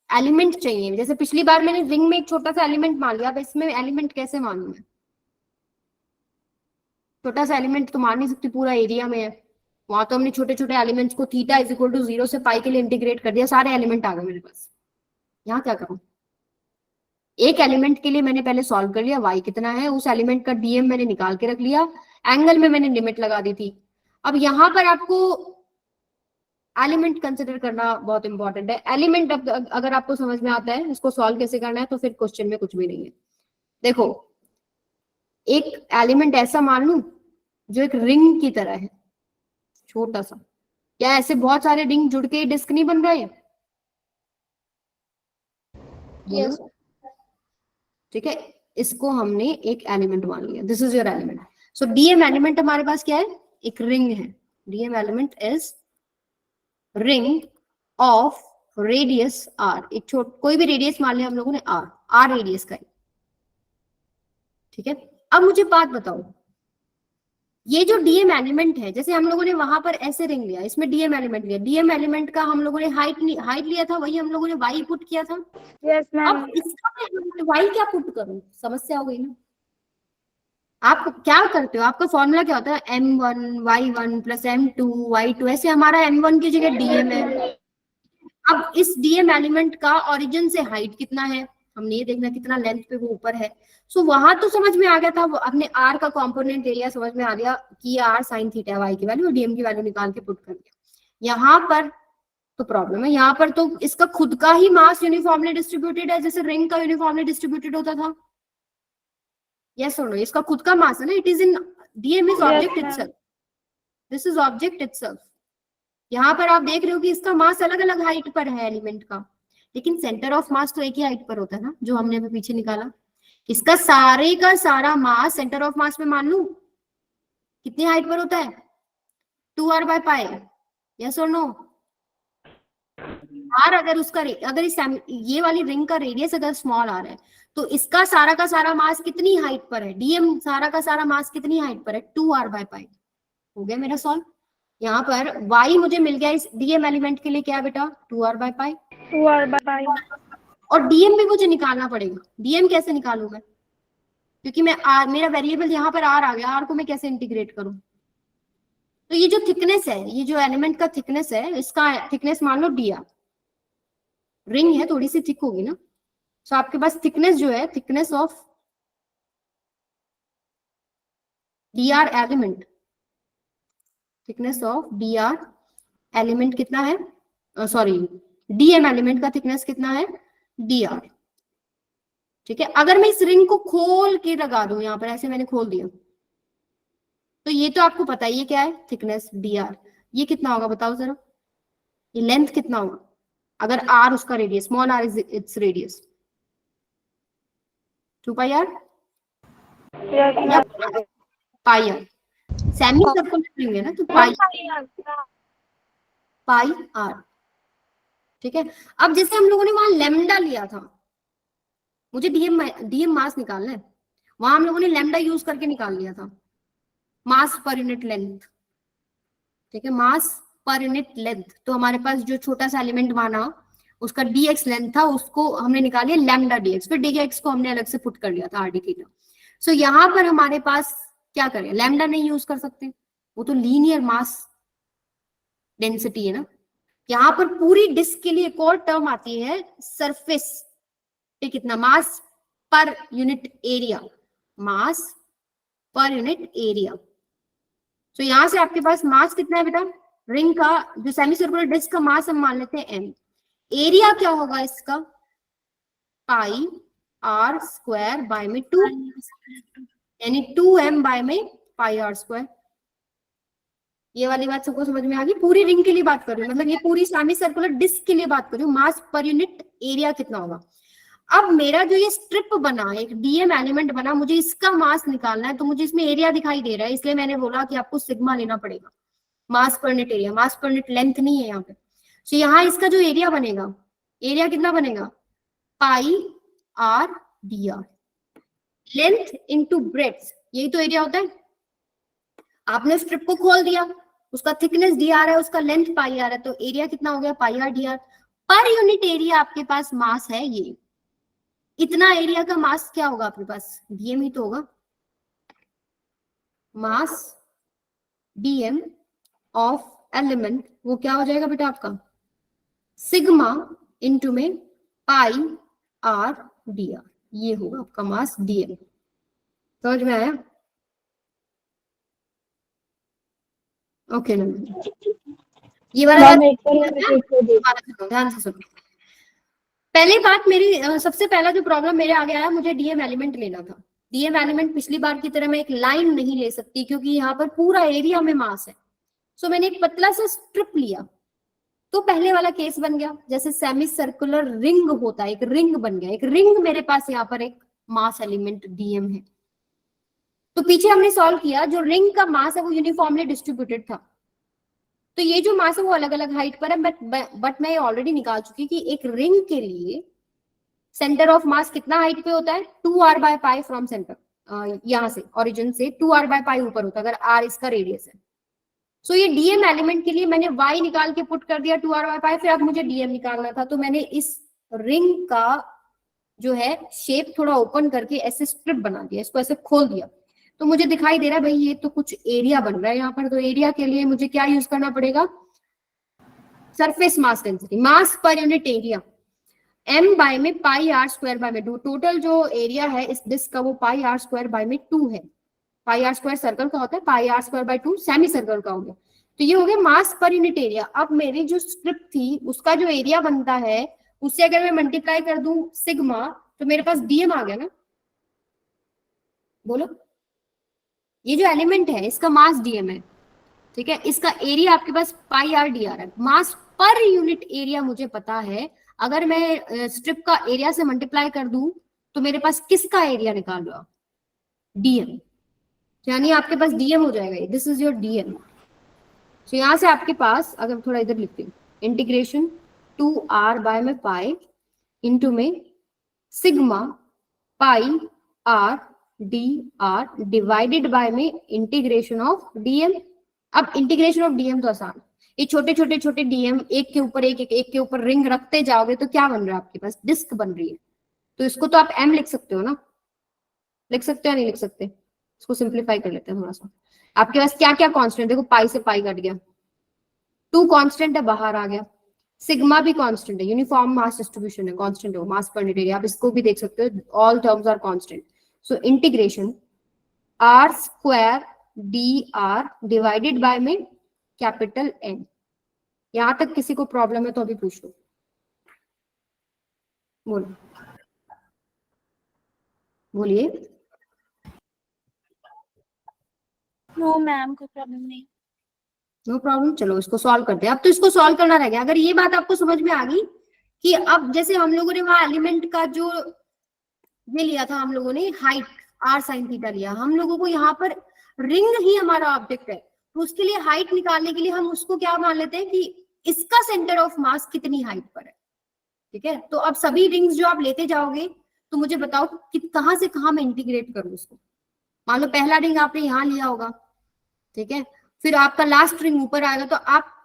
S1: एलिमेंट चाहिए। जैसे पिछली बार मैंने रिंग में एक छोटा सा एलिमेंट मान लिया, अब इसमें एलिमेंट कैसे मानूं मैं? छोटा सा एलिमेंट तो मान नहीं सकती, पूरा एरिया में है। वहां तो हमने छोटे छोटे एलिमेंट्स को थीटा इज इक्वल टू 0 से पाई के लिए इंटीग्रेट कर दिया, सारे एलिमेंट आ गए मेरे पास। यहाँ क्या करूं? एक एलिमेंट के लिए मैंने पहले सॉल्व कर लिया, y कितना है, उस एलिमेंट का डीएम मैंने निकाल के रख लिया, एंगल में मैंने लिमिट लगा दी थी। अब यहाँ पर आपको एलिमेंट कंसिडर करना बहुत इंपॉर्टेंट है। एलिमेंट अगर आपको समझ में आता है इसको सॉल्व कैसे करना है, तो फिर क्वेश्चन में कुछ भी नहीं है। देखो, एक एलिमेंट ऐसा मान लू जो एक रिंग की तरह है, छोटा सा। क्या ऐसे बहुत सारे रिंग जुड़ के डिस्क नहीं बन रहे हैं?
S2: यस
S1: ठीक है, इसको हमने एक एलिमेंट मान लिया, this is your element. So DM element हमारे पास क्या है, एक रिंग है। DM element is ring of radius R, एक छोट कोई भी रेडियस मान लिया हम लोगों ने, आर, आर रेडियस का है। ठीक है, अब मुझे बात बताओ, ये जो डीएम एलिमेंट है, जैसे हम लोगों ने वहां पर ऐसे रिंग लिया, इसमें डीएम एलिमेंट लिया, डीएम एलिमेंट का हम लोगों ने हाइट लिया था, वही हम लोगों ने वाई पुट किया था।
S2: यस
S1: अब इसका मैं वाई क्या पुट करूं, समस्या हो गई ना। आप क्या करते हो, आपका फॉर्मूला क्या होता है, m1 y1 plus m2 y2, ऐसे हमारा m1 की जगह डीएम है। अब इस डीएम एलिमेंट का ओरिजिन से हाइट कितना है, हमने ये देखना कितना लेंथ पे वो ऊपर है। सो वहां तो समझ में आ गया था, अपने आर का कंपोनेंट एरिया समझ में आ गया कि आर साइन थीटा वाई की वैल्यू, डीएम की वैल्यू निकाल के पुट कर दिया। यहाँ पर तो प्रॉब्लम है, यहाँ पर तो इसका खुद का ही मास यूनिफॉर्मली डिस्ट्रीब्यूटेड है, जैसे रिंग का यूनिफॉर्मली डिस्ट्रीब्यूटेड होता था। यस और नो, इसका खुद का मास है ना, it is in DM is object itself, this is object itself. यहाँ पर आप देख रहे हो कि इसका मास अलग अलग हाइट पर है एलिमेंट का, लेकिन सेंटर ऑफ मास तो एक ही हाइट पर होता है ना, जो हमने अभी पीछे निकाला। इसका सारे का सारा मास सेंटर ऑफ मास में मान लू कितनी हाइट पर होता है, 2r बाय पाई, यस और नो? आर अगर उसका अगर इस ये वाली रिंग का रेडियस अगर स्मॉल आर है, तो इसका सारा का सारा मास कितनी हाइट पर है, डीएम सारा का सारा मास कितनी हाइट पर है, 2r बाय पाई। हो गया मेरा सॉल्व। यहाँ पर y मुझे मिल गया इस डीएम एलिमेंट के लिए, क्या बेटा, 2r by pi.
S2: 2r by
S1: और डीएम भी मुझे निकालना पड़ेगा। डीएम कैसे निकालू मैं, क्योंकि मैं आर, मेरा वेरिएबल यहाँ पर आर आ गया, आर को मैं कैसे इंटीग्रेट करूं? तो ये जो थिकनेस है, ये जो एलिमेंट का थिकनेस है, इसका थिकनेस मान लो dr, रिंग है थोड़ी सी थिक होगी ना, सो आपके पास थिकनेस जो है, thickness of dr element, thickness of dr element कितना है, सॉरी डीएम एलिमेंट का थिकनेस कितना है, dr। ठीक है, अगर मैं इस रिंग को खोल के लगा दूं, यहाँ पर ऐसे मैंने खोल दिया, तो ये तो आपको पता है ये क्या है, थिकनेस dr। ये कितना होगा बताओ जरा, ये लेंथ कितना होगा, अगर r उसका radius, small r is its radius, 2 pi r या पाई r, सेमी सर्कुलर रिंग है ना, तो पाई r, ठीक है। अब जैसे हम लोगों ने वहां लेमडा लिया था, मुझे डीएम मास निकालना है, वहां हम लोगों ने लेमडा यूज करके निकाल लिया था, मास पर यूनिट लेंथ, ठीक है, मास पर यूनिट लेंथ। तो हमारे पास जो छोटा सा एलिमेंट माना उसका dx लेंथ था, उसको हमने निकाली लैम्डा dx, फिर dx को हमने अलग से पुट कर लिया था r d थीटा। सो यहाँ पर हमारे पास क्या करें, लैम्डा नहीं यूज कर सकते, वो तो लीनियर मास डेंसिटी है ना। यहाँ पर पूरी डिस्क के लिए एक और टर्म आती है सरफेस पे कितना मास पर यूनिट एरिया, मास पर यूनिट एरिया। तो यहां से आपके पास मास कितना है बेटा, रिंग का जो सेमी सर्कुलर डिस्क का मास हम मान लेते हैं m, एरिया क्या होगा इसका, पाई r स्क्वायर बाय में 2, यानी 2m बाय में पाई r स्क्वायर। ये वाली बात सबको समझ में आ गई, पूरी रिंग के लिए बात कर रही हूँ, मतलब ये पूरी सेमी सर्कुलर डिस्क के लिए बात कर रही हूँ, मास पर यूनिट एरिया कितना होगा। अब मेरा जो ये स्ट्रिप बना, एक डीएम एलिमेंट बना, मुझे इसका मास निकालना है, तो मुझे इसमें एरिया दिखाई दे रहा है, इसलिए मैंने बोला कि आपको सिग्मा लेना पड़ेगा, मास पर यूनिट एरिया, मास पर यूनिट लेंथ नहीं है यहाँ पे। तो यहाँ इसका जो एरिया बनेगा, एरिया कितना बनेगा, pi R D R, length into breadth, यही तो एरिया होता है। आपने स्ट्रिप को खोल दिया, उसका थिकनेस डी आर है, उसका लेंथ पाई आर है, तो एरिया कितना हो गया, पाई आर डी आर। पर यूनिट एरिया आपके पास मास है ये, इतना एरिया का मास क्या होगा आपके पास, डीएम ही तो होगा, मास डीएम ऑफ एलिमेंट, वो क्या हो जाएगा बेटा आपका, सिग्मा इंटू में पाई आर डी आर, ये होगा आपका मास डीएम। समझ में आया, ओके ना, ये वाला ध्यान से सुनो। पहली बात मेरी सबसे पहला जो प्रॉब्लम मेरे आगे आया, मुझे डीएम एलिमेंट लेना था। डीएम एलिमेंट पिछली बार की तरह मैं एक लाइन नहीं ले सकती, क्योंकि यहाँ पर पूरा एरिया में मास है। सो मैंने एक पतला सा स्ट्रिप लिया, तो पहले वाला केस बन गया, जैसे सेमी सर्कुलर रिंग होता है, एक रिंग बन गया, एक रिंग मेरे पास यहाँ पर एक मास एलिमेंट डीएम है। तो पीछे हमने सॉल्व किया, जो रिंग का मास है वो यूनिफॉर्मली डिस्ट्रीब्यूटेड था, तो ये जो मास है वो अलग अलग हाइट पर है, बट मैं ऑलरेडी निकाल चुकी कि एक रिंग के लिए सेंटर ऑफ मास कितना हाइट पे होता है, 2r/π फ्रॉम सेंटर, यहाँ से ओरिजिन से 2r/π ऊपर होता है, अगर r इसका रेडियस है। सो ये डीएम एलिमेंट के लिए मैंने y निकाल के पुट कर दिया 2r/π, फिर अब मुझे डीएम निकालना था, तो मैंने इस रिंग का जो है शेप थोड़ा ओपन करके ऐसे स्ट्रिप बना दिया, इसको ऐसे खोल दिया, तो मुझे दिखाई दे रहा है भाई ये तो कुछ एरिया बन रहा है यहाँ पर। तो एरिया के लिए मुझे क्या यूज करना पड़ेगा, सरफेस मास डेंसिटी, मास पर यूनिट एरिया, m बाय में पाई आर स्क्वायर बाय में 2, टोटल जो एरिया है इस डिस्क का वो पाई आर स्क्वायर बाय में 2 है। पाई आर स्क्वायर सर्कल का होता है, pi R square by 2 semi circle का हो गया, तो ये हो गया मास पर यूनिट एरिया। अब मेरी जो स्ट्रिप थी उसका जो एरिया बनता है, उससे अगर मैं मल्टीप्लाई कर दूं सिग्मा, तो मेरे पास डीएम आ गया ना, बोलो। ये जो एलिमेंट है इसका मास डीएम है, ठीक है, इसका एरिया आपके पास पाई आर डी आर है, मास पर यूनिट एरिया मुझे पता है। अगर मैं स्ट्रिप का एरिया से मल्टीप्लाई कर दूं तो मेरे पास किसका एरिया निकाल लो, डीएम, यानी आपके पास डीएम हो जाएगा, दिस इज योर डीएम। तो यहां से आपके पास, अगर थोड़ा इधर लिखती हूँ, इंटीग्रेशन 2r बाय में पाई इंटू में sigma pi R D R divided by में इंटीग्रेशन ऑफ डीएम। अब इंटीग्रेशन ऑफ डीएम तो आसान, ये छोटे छोटे छोटे डीएम एक के ऊपर एक के ऊपर रिंग रखते जाओगे तो क्या बन रहा है आपके पास, डिस्क बन रही है। तो इसको तो आप एम लिख सकते हो ना, लिख सकते हो नहीं लिख सकते, इसको सिंप्लीफाई कर लेते हैं थोड़ा सा। आपके पास क्या क्या कांस्टेंट, देखो पाई से पाई कट गया, 2 कांस्टेंट है बाहर आ गया, सिग्मा भी कांस्टेंट है, यूनिफॉर्म मास डिस्ट्रीब्यूशन है, कांस्टेंट है मास पर यूनिट एरिया, आप इसको भी देख सकते हो, all terms are constant. So integration R square D R divided by में कैपिटल एन। यहां तक किसी को प्रॉब्लम है तो अभी पूछ लो, बोलो बोलिए।
S2: नो मैम, कोई प्रॉब्लम नहीं।
S1: नो प्रॉब्लम, चलो इसको सॉल्व करते हैं। अब तो इसको सॉल्व करना रह गया, अगर ये बात आपको समझ में आ गई कि अब जैसे हम लोगों ने वहां एलिमेंट का जो ये लिया था, हम लोगों ने हाइट आर साइन थीटा लिया, हम लोगों को यहाँ पर रिंग ही हमारा ऑब्जेक्ट है, तो उसके लिए हाइट निकालने के लिए हम उसको क्या मान लेते हैं कि इसका सेंटर ऑफ मास कितनी हाइट पर है। ठीक है, तो अब सभी रिंग्स जो आप लेते जाओगे तो मुझे बताओ कि कहां से कहां मैं इंटीग्रेट करूं उसको। मान लो पहला रिंग आपने यहाँ लिया होगा, ठीक है, फिर आपका लास्ट रिंग ऊपर आएगा, तो आप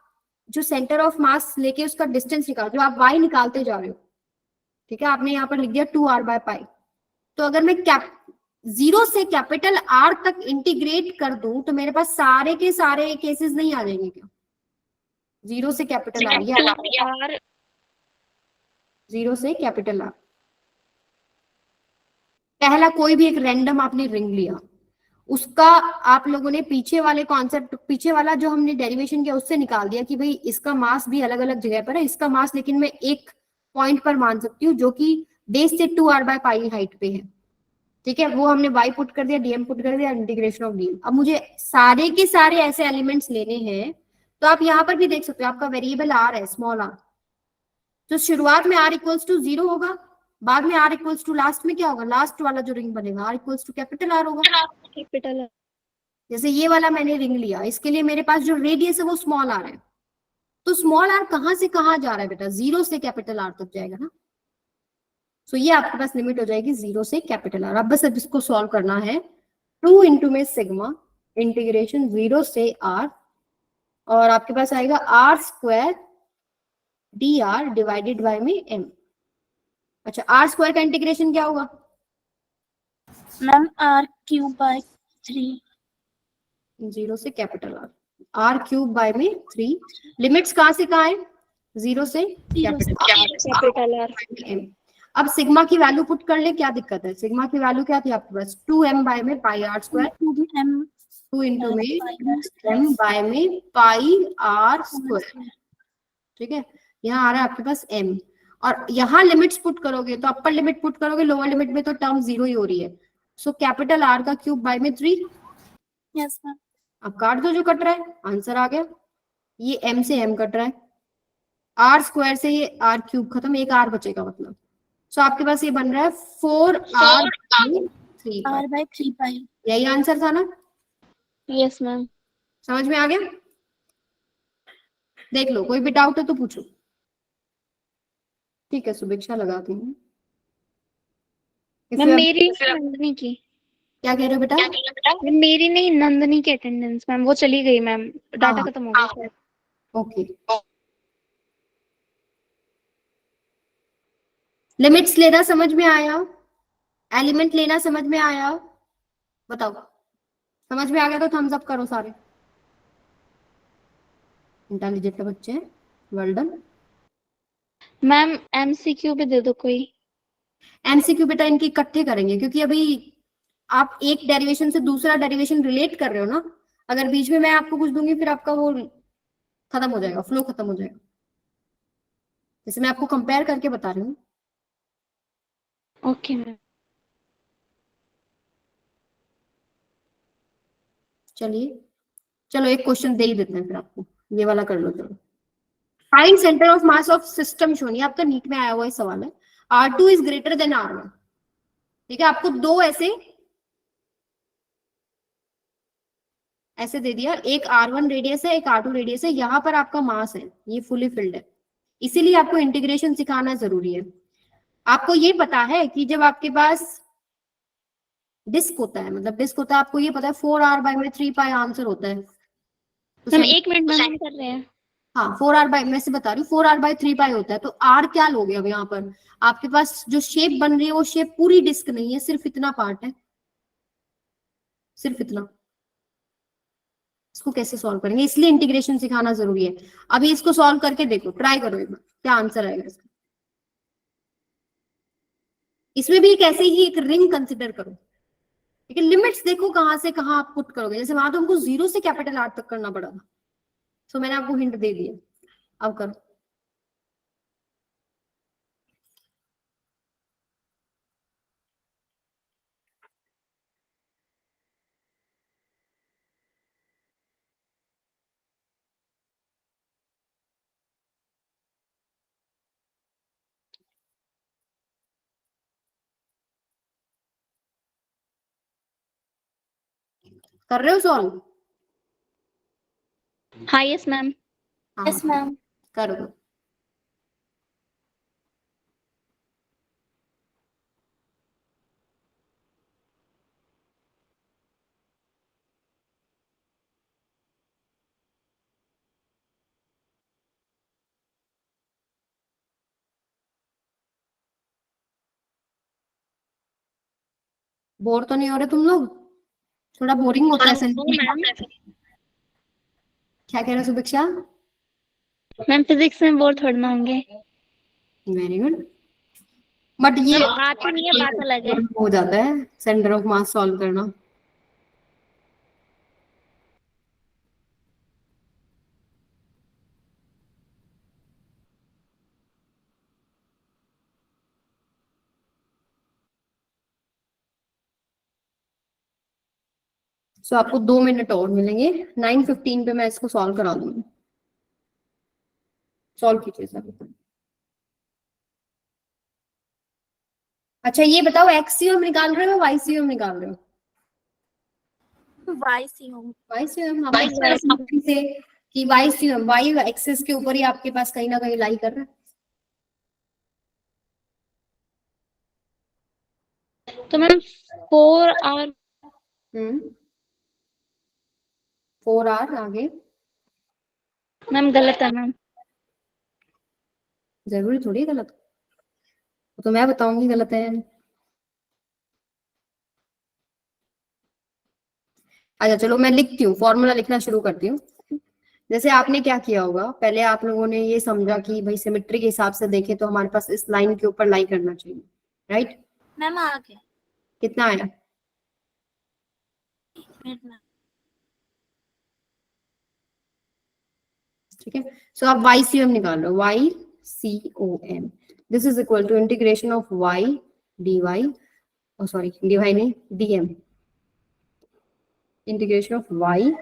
S1: जो सेंटर ऑफ मास लेके उसका डिस्टेंस निकाल, जो आप वाई निकालते जा रहे हो, ठीक है, आपने यहाँ पर लिख दिया 2r/पाई। तो अगर मैं जीरो से कैपिटल आर तक इंटीग्रेट कर दूं तो मेरे पास सारे के सारे केसेस नहीं आ जाएंगे क्या? जीरो से कैपिटल आर, या
S2: आर
S1: जीरो से कैपिटल आर, पहला कोई भी एक रैंडम आपने रिंग लिया, उसका आप लोगों ने पीछे वाले कॉन्सेप्ट, पीछे वाला जो हमने डेरिवेशन किया उससे निकाल दिया कि भाई इसका मास भी अलग अलग जगह पर है, इसका मास लेकिन मैं एक पॉइंट पर मान सकती हूँ जो कि बेस से 2r/पाई हाइट पे है। ठीक है, वो हमने y पुट कर दिया, dm पुट कर दिया, इंटीग्रेशन ऑफ dm। अब मुझे सारे के सारे ऐसे एलिमेंट्स लेने हैं, तो आप यहाँ पर भी देख सकते हो आपका वेरिएबल r है, स्मॉल r। तो शुरुआत में r इक्वल्स टू 0 होगा, बाद में r इक्वल्स टू लास्ट में क्या होगा, लास्ट वाला जो रिंग बनेगा r equals to capital R होगा।
S2: कैपिटल
S1: जैसे ये वाला मैंने रिंग लिया, इसके लिए मेरे पास जो रेडियस है वो स्मॉल r है, तो स्मॉल r कहां से कहां जा रहा है बेटा, जीरो से कैपिटल R तक जाएगा ना। सो ये आपके पास लिमिट हो जाएगी जीरो से कैपिटल R। अब बस अब इसको सॉल्व करना है, 2 इंटू में सिग्मा इंटीग्रेशन जीरो से r, और आपके पास आएगा r² dr डिवाइडेड बाय में m। अच्छा, r² का इंटीग्रेशन क्या होगा
S2: मैम r³/3
S1: जीरो से कैपिटल r³/3। लिमिट्स कहां से कहां है, जीरो से
S2: कैपिटल आर।
S1: m। अब सिग्मा की वैल्यू पुट कर ले, क्या दिक्कत है, सिग्मा की वैल्यू क्या थी आपके पास, 2m/में πr², 2 इंटू में m/में πr²। ठीक है, यहाँ आ रहा है आपके पास m, और यहाँ लिमिट्स पुट करोगे तो अपर लिमिट पुट करोगे, लोअर लिमिट में तो टर्म जीरो ही हो रही है। So capital r³/3।
S2: Yes ma'am.
S1: अब काट दो जो कट रहा है, आंसर आ गया। ये m से m कट रहा है, r² से ये r³ खत्म, एक r बचेगा मतलब। सो आपके पास ये बन रहा है 4r/3।
S2: r/3
S1: यही आंसर था ना,
S2: यस मैम।
S1: समझ में आ गया? देख लो, कोई भी डाउट है तो पूछो। ठीक है, शुभेच्छा लगाती हूँ।
S2: मैम मेरी नंदनी की,
S1: क्या कह रहे हो बेटा?
S2: मैम मेरी नहीं, नंदनी की अटेंडेंस मैम, वो चली गई मैम, डाटा
S1: हाँ,
S2: खत्म हो गया शायद।
S1: ओके। लिमिट्स लेना समझ में आया, एलिमेंट लेना समझ में आया, बताओ। समझ में आ गया तो थम्स अप करो सारे, इंटेलिजेंट बच्चे हैं, वेल डन।
S2: मैम एमसीक्यू भी दे दो कोई।
S1: एमसीक्यू बेटा इनके इकट्ठे करेंगे, क्योंकि अभी आप एक डेरिवेशन से दूसरा डेरिवेशन रिलेट कर रहे हो ना, अगर बीच में मैं आपको कुछ दूंगी फिर आपका वो खत्म हो जाएगा, फ्लो खत्म हो जाएगा। जैसे मैं आपको कंपेयर करके बता रही हूँ।
S2: Okay ma'am.
S1: चलिए, चलो एक क्वेश्चन दे ही देते हैं फिर आपको, ये वाला कर लो। चलो, find centre of mass of system shown, ये आपका नीट में आया हुआ सवाल है। R2 is greater than R1। ठीक है, आपको दो ऐसे ऐसे दे दिया, एक R1 रेडियस है, एक R2 रेडियस है, यहाँ पर आपका मास है, ये फुली फिल्ड है, इसीलिए आपको इंटीग्रेशन सिखाना जरूरी है। आपको ये पता है कि जब आपके पास डिस्क होता है, मतलब डिस्क होता है, आपको ये पता है 4r/3 आंसर होता है। तो
S2: मैम एक मिनट मैम, हम कर रहे हैं।
S1: हाँ, 4r/, मैं से बता रही हूँ 4r/3 होता है, तो r क्या लोगे अब यहाँ पर, आपके पास जो शेप बन रही है वो शेप पूरी डिस्क नहीं है, सिर्फ इतना पार्ट है, सिर्फ इतना। इसको कैसे सॉल्व करेंगे, इसलिए इंटीग्रेशन सिखाना जरूरी है। अभी इसको सॉल्व करके देखो, ट्राई करो एक बार, क्या आंसर आएगा इसका। इसमें भी एक ऐसे ही एक रिंग कंसिडर करो, ठीक है, लिमिट्स देखो कहां से कहां आप पुट करोगे, जैसे वहां तो हमको जीरो से कैपिटल R तक करना पड़ा था, तो मैंने आपको हिंट दे दिया, अब करो। कर रहे हो सॉल्व?
S3: हाँ यस मैम।
S1: हाँ
S2: यस मैम।
S1: कर दो। बोर तो नहीं हो रहे तुम लोग? थोड़ा बोरिंग होता है
S3: मैम
S1: क्या कह रहे हो सुभिक्षा?
S3: मैम फिजिक्स में बोर थोड़ा ना होंगे।
S1: Very good. बट ये
S3: आती नहीं है, बात अलग है।
S1: हो जाता है सेंटर ऑफ मास सॉल्व करना। सो आपको 2 मिनट और मिलेंगे। 9:15 पे मैं इसको सॉल्व करा दूंगी। सॉल्व कीजिए सर। अच्छा ये बताओ, एक्सियम निकाल रहे हो वाईसीएम निकाल रहे हो?
S2: वाईसीएम।
S1: वाईसीएम हमारे से कि वाईसीएम वाई एक्सिस के ऊपर ही आपके पास कहीं ना कहीं लाई कर रहा है।
S3: तो मैम 4R
S1: 4R आगे
S3: मैम गलत है मैम।
S1: जरूरी थोड़ी गलत, तो मैं बताऊंगी गलत है। अच्छा चलो मैं लिखती हूँ, फॉर्मूला लिखना शुरू करती हूँ। जैसे आपने क्या किया होगा, पहले आप लोगों ने ये समझा कि भाई सिमेट्री के हिसाब से देखें तो हमारे पास इस लाइन के ऊपर लाई करना चाहिए, राइट?
S2: मैम आगे
S1: कितना आया? ठीक है। सो आप YCM निकाल लो, YCOM this is equal to integration of y dy, sorry dy नहीं dm, integration of y।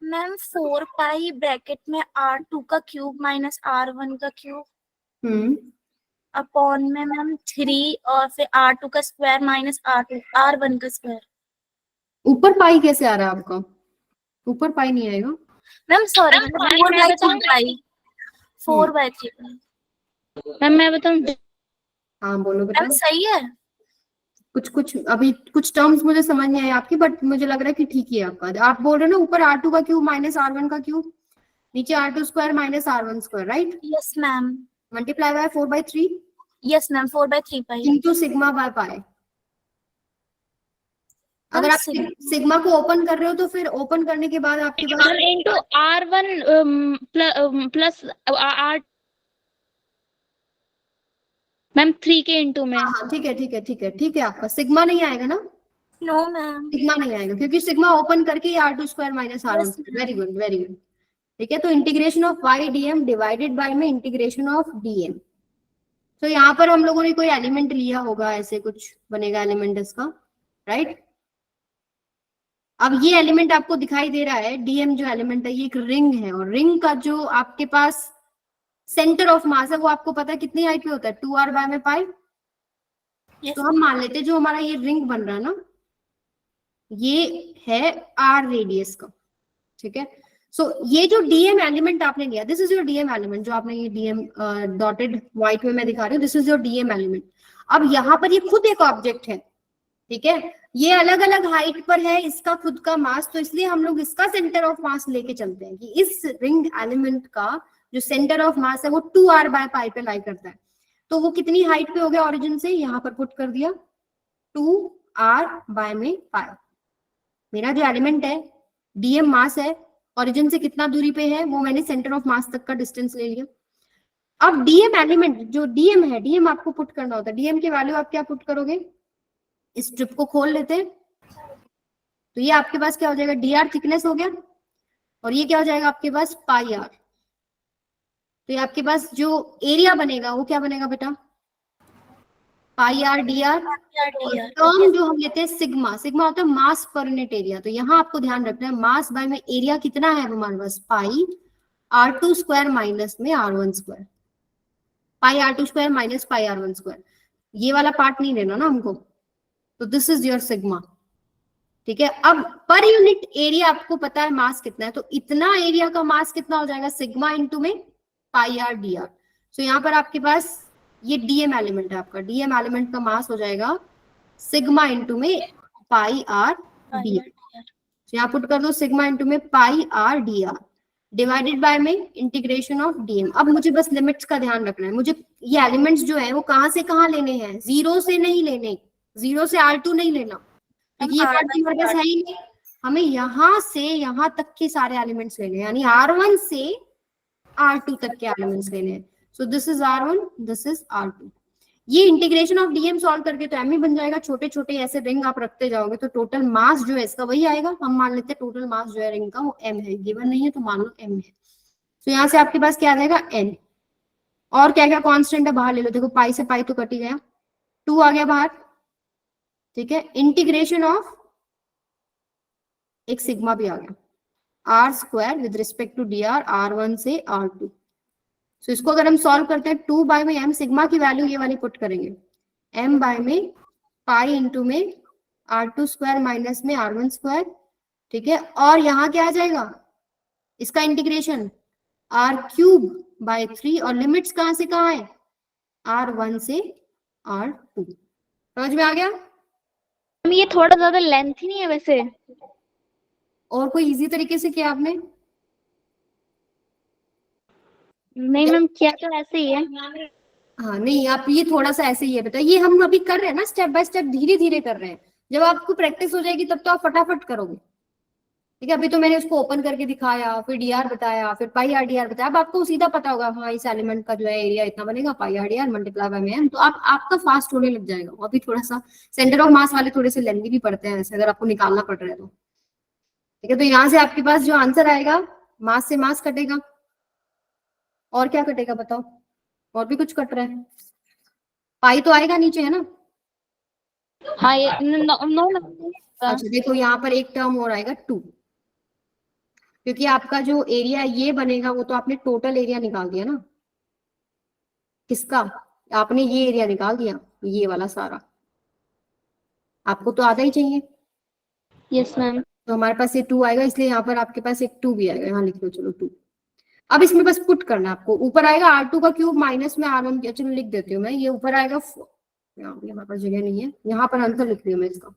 S2: Ma'am 4 pi bracket में R2 का क्यूब माइनस R1 का क्यूब अपॉन में मैम 3 और फिर R2 का स्क्वायर माइनस R1 का स्क्वायर।
S1: ऊपर पाई कैसे आ रहा है आपका? ऊपर पाई नहीं आएगा
S2: मैम सॉरी,
S3: मैम,
S2: 4/3 पाई, 4/3 पाई।
S3: मैम मैं बताऊं?
S1: हाँ बोलो बेटा।
S2: मैम सही है।
S1: कुछ कुछ अभी कुछ टर्म्स मुझे समझ नहीं आए आपकी, बट मुझे लग रहा है कि ठीक ही है आपका। आप बोल रहे हो ना ऊपर R2 का क्यूब माइनस R1 का क्यूब, नीचे R2 square minus R1 square, right?
S2: Yes ma'am.
S1: Multiply by 4/3
S2: yes ma'am 4/3 pi
S1: into sigma by pi. अगर आप सिग्मा को ओपन कर रहे हो तो फिर ओपन करने के बाद आपके पास
S3: इंटू R1 प्लस R मैम 3 के इंटू में।
S1: हाँ ठीक है ठीक है ठीक है ठीक है, आपका सिग्मा नहीं आएगा ना?
S2: No ma'am.
S1: सिग्मा नहीं आएगा क्योंकि सिग्मा ओपन करके ही R2 square minus R1 square. Very good very good. ठीक है, तो integration of y dm divided by में इंटीग्रेशन ऑफ dm। तो यहाँ पर हम लोगों ने कोई एलिमेंट लिया होगा, ऐसे कुछ बनेगा एलिमेंट इसका, राइट? अब ये एलिमेंट आपको दिखाई दे रहा है, dm जो एलिमेंट है ये एक रिंग है, और रिंग का जो आपके पास सेंटर ऑफ मास है वो आपको पता है कितनी हाइट पे होता है? 2r बाय में पाई। तो हम मान लेते हैं जो हमारा ये रिंग बन रहा है ना, ये है r रेडियस का, ठीक है? सो ये जो डीएम एलिमेंट आपने लिया, this is your DM element, जो आपने ये डीएम डॉटेड व्हाइट में मैं दिखा रही हूँ, this is your DM element. अब यहाँ पर ये खुद एक ऑब्जेक्ट है, ठीक है? ये अलग अलग हाइट पर है, इसका खुद का मास, तो इसलिए हम लोग इसका सेंटर ऑफ मास लेके चलते हैं कि इस रिंग एलिमेंट का जो सेंटर ऑफ मास है वो 2r बाय पाई पे लाई करता है। तो वो कितनी हाइट पे हो गया ओरिजिन से? यहाँ पर पुट कर दिया 2r बाय में पाई। मेरा जो एलिमेंट है डीएम मास है, ओरिजिन से कितना दूरी पे है वो मैंने सेंटर ऑफ मास तक का डिस्टेंस ले लिया। अब डीएम एलिमेंट जो डीएम है, डीएम आपको पुट करना होता है। डीएम की वैल्यू आप क्या पुट करोगे? इस स्ट्रिप को खोल लेते हैं, तो ये आपके पास क्या हो जाएगा? डी थिकनेस हो गया, और ये क्या हो जाएगा आपके पास? पाई आर। तो ये आपके पास जो एरिया बनेगा वो क्या बनेगा बेटा? पाई आर डी आर। टर्म जो हम लेते हैं सिग्मा, सिग्मा होता है मास पर यूनिट एरिया। तो यहाँ आपको ध्यान रखना है मास बाय में एरिया कितना है हमारे पास? पाई R2 स्क्वायर माइनस में R1 स्क्वायर, पाई R2 square minus pi R1 square. ये वाला पार्ट नहीं लेना ना हमको, तो दिस इज योर सिग्मा। ठीक है, अब पर यूनिट एरिया आपको पता है मास कितना है, तो इतना एरिया का मास कितना हो जाएगा, सिग्मा इंटू में पाई आर डी आर। सो यहाँ पर आपके पास ये डीएम एलिमेंट है, आपका डीएम एलिमेंट का मास हो जाएगा सिग्मा इंटू में पाई आर डी आर। यहाँ पुट कर दो सिग्मा इंटू में pi R D R divided by में इंटीग्रेशन ऑफ डीएम। अब मुझे बस लिमिट्स का ध्यान रखना है, मुझे ये एलिमेंट्स जो है वो कहाँ से कहाँ लेने हैं, जीरो से नहीं लेने, जीरो से R2 नहीं लेना, क्योंकि ये पार्ट हमारे पास है ही नहीं। हमें यहाँ से यहाँ तक के सारे एलिमेंट्स लेने हैं, यानी R1 से R2 तक के एलिमेंट्स लेने हैं। So this is R1, this is R2। ये इंटीग्रेशन ऑफ डीएम सॉल्व करके तो एम ही बन जाएगा। छोटे छोटे ऐसे रिंग आप रखते जाओगे तो टोटल मास जो है इसका वही आएगा। हम मान लेते हैं टोटल मास जो है रिंग का वो m है, गिवन नहीं है तो मान लो m है। तो यहाँ से आपके पास क्या आ जाएगा n, और क्या क्या कांस्टेंट है बाहर ले लो, देखो पाई से पाई तो कट ही गया, 2 आ गया बाहर, ठीक है। इंटीग्रेशन ऑफ एक सिग्मा भी आ गया, R square with respect to D R, R1 से R2। सो इसको अगर हम सॉल्व करते हैं 2 बाय में m, सिग्मा की वैल्यू ये वाली पुट करेंगे, m बाय में पाई इंटू में R2 स्क्वायर माइनस में R1 स्क्वायर, ठीक है। और यहाँ क्या आ जाएगा इसका इंटीग्रेशन R क्यूब बाय 3, और लिमिट्स कहाँ से कहाँ है, R1 से R2। समझ में आ गया?
S3: मैम ये थोड़ा ज्यादा लेंथ ही नहीं है वैसे?
S1: और कोई इजी तरीके से किया आपने?
S3: नहीं मैम, क्या तो ऐसे ही है।
S1: हाँ नहीं, आप ये थोड़ा सा ऐसे ही है बेटा, ये हम अभी कर रहे हैं ना, स्टेप बाय स्टेप धीरे धीरे कर रहे हैं। जब आपको प्रैक्टिस हो जाएगी तब तो आप फटाफट करोगे, ठीक है। अभी तो मैंने उसको ओपन करके दिखाया, फिर डीआर बताया, फिर पाई आर डी आर बताया। अब आपको सीधा पता होगा हाँ इस एलिमेंट का जो है एरिया इतना बनेगा, pi R D R multiply by में एम, तो आप आपका फास्ट होने लग जाएगा। अभी थोड़ा सा सेंटर ऑफ मास वाले थोड़े से लेंथी भी पड़ते हैं वैसे, अगर आपको निकालना पड़ रहा है तो, ठीक है। तो यहाँ से आपके पास जो आंसर आएगा, मास से मास कटेगा, और क्या कटेगा बताओ, और भी कुछ कट रहा है? पाई तो आएगा नीचे, है ना?
S3: हाँ ये नो
S1: अच्छा देखो यहाँ पर एक टर्म और आएगा 2, क्योंकि आपका जो एरिया ये बनेगा वो तो आपने टोटल एरिया निकाल दिया ना, किसका, आपने ये एरिया निकाल दिया, ये वाला सारा आपको तो आधा ही चाहिए।
S3: Yes ma'am.
S1: तो हमारे पास ये 2 आएगा, इसलिए यहाँ पर आपके पास एक 2 भी आएगा, यहाँ लिख लो चलो 2। अब इसमें बस पुट करना है आपको, ऊपर आएगा R2 का क्यूब माइनस में R1, चलो लिख देती हूँ मैं, ये ऊपर आएगा, यहाँ हमारे पास जगह नहीं है, यहाँ पर आंसर लिख रही हूँ मैं इसका,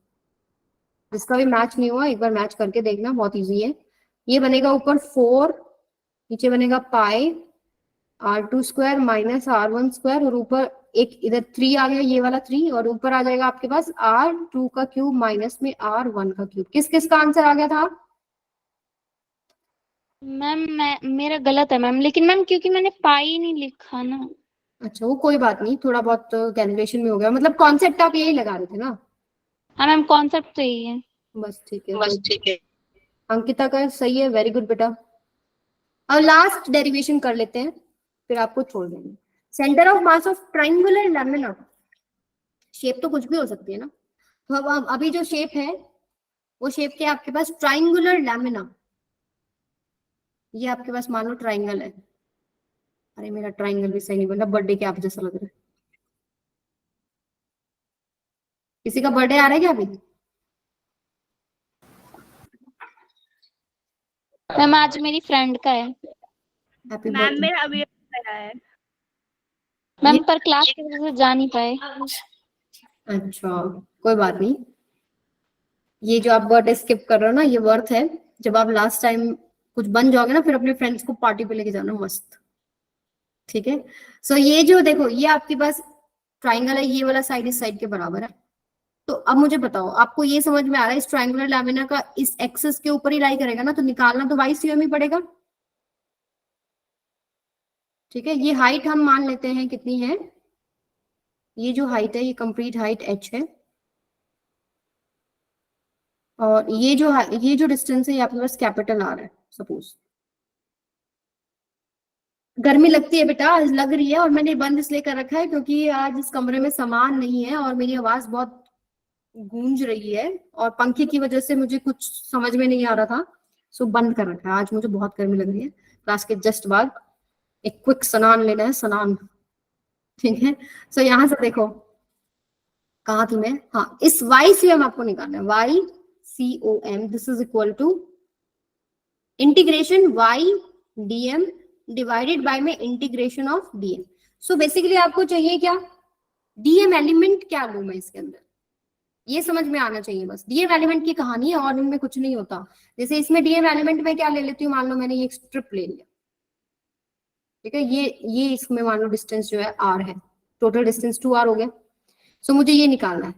S1: जिसका भी मैच नहीं हुआ एक बार मैच करके देखना, बहुत इजी है। ये बनेगा ऊपर 4, नीचे बनेगा पाई R2 square minus R1 square, और ऊपर एक इधर 3 आ गया, ये वाला 3, और ऊपर आ जाएगा आपके पास R2 का क्यूब माइनस में R1 का क्यूब। किस किस का आंसर आ गया था?
S3: मैम मेरा गलत है मैम, लेकिन मैम क्योंकि मैंने पाई नहीं लिखा ना।
S1: अच्छा वो कोई बात नहीं, थोड़ा बहुत कैलकुलेशन में हो गया, मतलब कॉन्सेप्ट आप यही लगा रहे थे ना?
S3: हाँ मैम, कॉन्सेप्ट तो यही है।
S1: बस ठीक है, बस ठीक है। अंकिता का सही है, वेरी गुड बेटा। अब लास्ट डेरिवेशन कर लेते हैं, फिर आपको छोड़ देंगे। Centre of mass of triangular lamina, shape तो कुछ भी हो सकती है ना, तो अब अभी जो शेप है वो शेप क्या है आपके पास, ट्राइंगुलर लैमिना। ये आपके पास मान लो ट्राइंगल है, अरे मेरा ट्राइंगल भी सही नहीं बन रहा, बर्थडे के आप जैसा लग रहा है। किसी का बर्थडे आ रहा है क्या अभी?
S3: मैम आज मेरी फ्रेंड का है।
S1: Happy
S2: ma'am
S1: birthday.
S2: मेरा अभी आया है।
S3: मैम पर क्लास की वजह से जा नहीं पाए।
S1: अच्छा कोई बात नहीं, ये जो आप बर्थडे स्किप कर रहे हो ना ये वर्थ है। जब आप लास्ट टाइम कुछ बन जाओगे ना फिर अपने फ्रेंड्स को पार्टी पे लेके जाना मस्त, ठीक है। सो ये जो देखो ये आपके पास ट्राइंगल है, ये वाला साइड इस साइड के बराबर है। तो अब मुझे बताओ आपको ये समझ में आ रहा है इस ट्राइंगुलर लैमिना का इस एक्सिस के ऊपर ही लाई करेगा ना, तो निकालना तो वाई सीएम ही पड़ेगा, ठीक है। ये हाइट हम मान लेते हैं कितनी है, ये जो हाइट है ये कंप्लीट हाइट h है, और ये जो डिस्टेंस है ये आपके पास कैपिटल R है सपोज। गर्मी लगती है बेटा, आज लग रही है, और मैंने बंद इसलिए कर रखा है क्योंकि आज इस कमरे में सामान नहीं है और मेरी आवाज बहुत गूंज रही है, और पंखे की वजह से मुझे कुछ समझ में नहीं आ रहा था, सो बंद कर रखा है। आज मुझे बहुत गर्मी लग रही है, क्लास के जस्ट बाद एक क्विक स्नान लेना है, स्नान, ठीक है। सो यहाँ से देखो कहाँ थी मैं, हाँ इस वाई सीएम आपको निकालना है, Y COM, this is equal to integration y dm divided by में integration of dm. So basically आपको चाहिए क्या, dm एलिमेंट क्या लूं मैं इसके अंदर, ये समझ में आना चाहिए बस. dm एलिमेंट की कहानी है और इनमें कुछ नहीं होता. जैसे इसमें dm एलिमेंट में क्या ले लेती हूँ, मान लो मैंने ये स्ट्रिप ले लिया, ठीक है, ये इसमें मान लो डिस्टेंस जो है r है, टोटल डिस्टेंस 2r हो गया. सो मुझे ये निकालना है,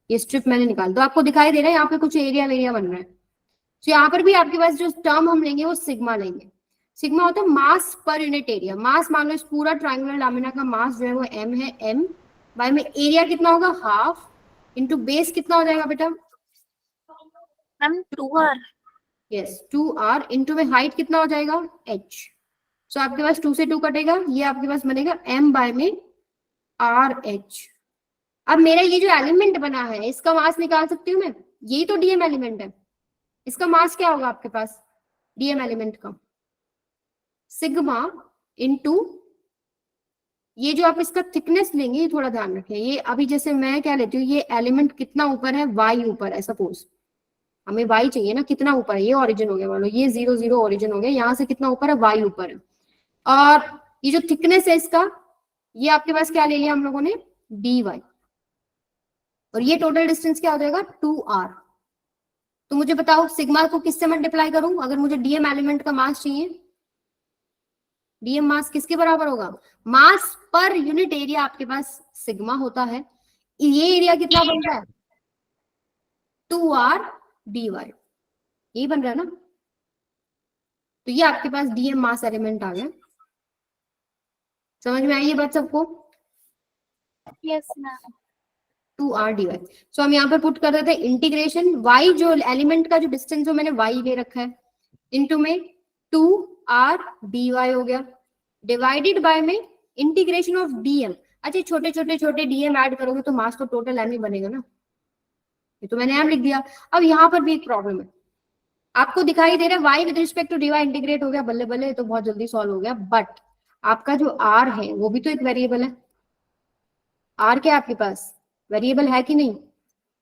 S1: ये स्ट्रिप मैंने निकाल, तो आपको दिखाई दे रहा है यहाँ पे कुछ एरिया बन रहा है. तो यहाँ पर भी आपके पास जो टर्म हम लेंगे वो सिग्मा लेंगे. सिग्मा होता है मास पर यूनिट एरिया. मास मान लो इस पूरा ट्रायंगुलर लामिना का मास जो है वो m है, m बाय में एरिया कितना होगा, हाफ इंटू बेस कितना हो जाएगा बेटा,
S2: ma'am 2r.
S1: Yes 2r into में हाइट कितना हो जाएगा, h. सो आपके पास 2 से 2 कटेगा, ये आपके पास बनेगा m बाय में RH. अब मेरा ये जो एलिमेंट बना है इसका मास निकाल सकती हूँ मैं, यही तो डीएम एलिमेंट है. इसका मास क्या होगा आपके पास डीएम एलिमेंट का, सिग्मा इनटू ये जो आप इसका थिकनेस लेंगे, ये थोड़ा ध्यान रखें. ये अभी जैसे मैं क्या लेती हूँ, ये एलिमेंट कितना ऊपर है, y ऊपर है. सपोज हमें y चाहिए ना, कितना ऊपर है, ये ओरिजिन हो गया, मान लो ये 0 0 ओरिजिन हो गया, यहाँ से कितना ऊपर है, y ऊपर है. और ये जो थिकनेस है इसका, ये आपके पास क्या ले लिया हम लोगों ने, dy. और ये टोटल डिस्टेंस क्या हो जाएगा, 2r. तो मुझे बताओ सिग्मा को किससे मल्टीप्लाई करूं अगर मुझे डीएम एलिमेंट का मास चाहिए. डीएम मास किसके बराबर होगा, मास पर यूनिट एरिया आपके पास सिग्मा होता है. ये एरिया कितना बन रहा है, 2r dy, ये बन रहा है ना. तो ये आपके पास डीएम मास एलिमेंट आ गया. समझ में आई ये बात सबको,
S2: यस मैम.
S1: 2r dy. सो हम यहाँ पर पुट कर देते हैं इंटीग्रेशन y, जो एलिमेंट का जो डिस्टेंस जो मैंने y ले रखा है, इनटू में 2r dy हो गया, डिवाइडेड बाय में इंटीग्रेशन ऑफ dm. अच्छा छोटे छोटे dm ऐड करोगे तो मास तो टोटल m ही बनेगा ना, ये तो मैंने m लिख दिया. अब यहाँ पर भी एक प्रॉब्लम है, आपको दिखाई दे रहा है y with respect to dy integrate हो गया, बल्ले बल्ले तो बहुत जल्दी सॉल्व हो गया. बट आपका जो r है वो भी तो एक वेरिएबल है. r क्या है आपके पास, वेरिएबल है कि नहीं.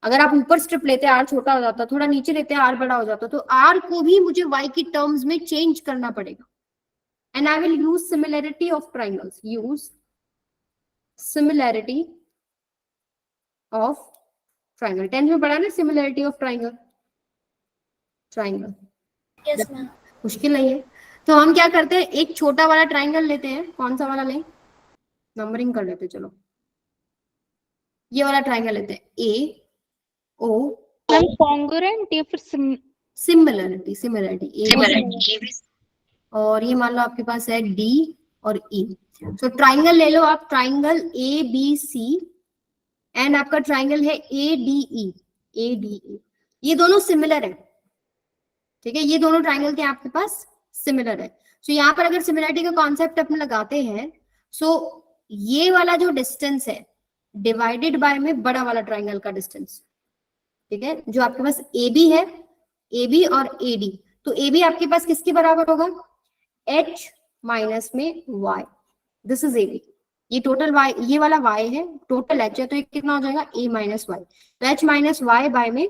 S1: अगर आप ऊपर स्ट्रिप लेते r छोटा हो जाता, थोड़ा नीचे लेते r बड़ा हो जाता, तो r को भी मुझे y की टर्म्स में चेंज करना पड़ेगा. And I will use similarity of triangles, use similarity of triangle. 10th में पढ़ा ना similarity of triangle.
S2: Yes ma'am.
S1: मुश्किल नहीं है. तो हम क्या करते हैं, एक छोटा वाला ट्राइंगल लेते हैं. कौन सा वाला लें, नंबरिंग कर लेते हैं. चलो ये वाला ट्राइंगल लेते हैं, ए ओ.
S3: मैम कॉन्ग्रुएंट या फिर
S1: सिमिलैरिटी. और ये मान लो आपके पास है डी और ई. तो ट्राइंगल ले लो आप, triangle A B C and आपका ट्राइंगल है ए डी ई. ये दोनों सिमिलर है, ठीक है, ये दोनों ट्राइंगल के आपके पास सिमिलर है. सो यहाँ पर अगर सिमिलरिटी का कॉन्सेप्ट अपन लगाते हैं, सो ये वाला जो डिस्टेंस है डिवाइडेड बाय में बड़ा वाला ट्राइंगल का डिस्टेंस, ठीक है, जो आपके पास ए बी है, ए बी और ए डी. तो ए बी आपके पास किसके बराबर होगा, h माइनस में y. This is A B. ये टोटल y, ये वाला y है, टोटल h है, तो ये कितना हो जाएगा a माइनस y. तो h माइनस y बाय में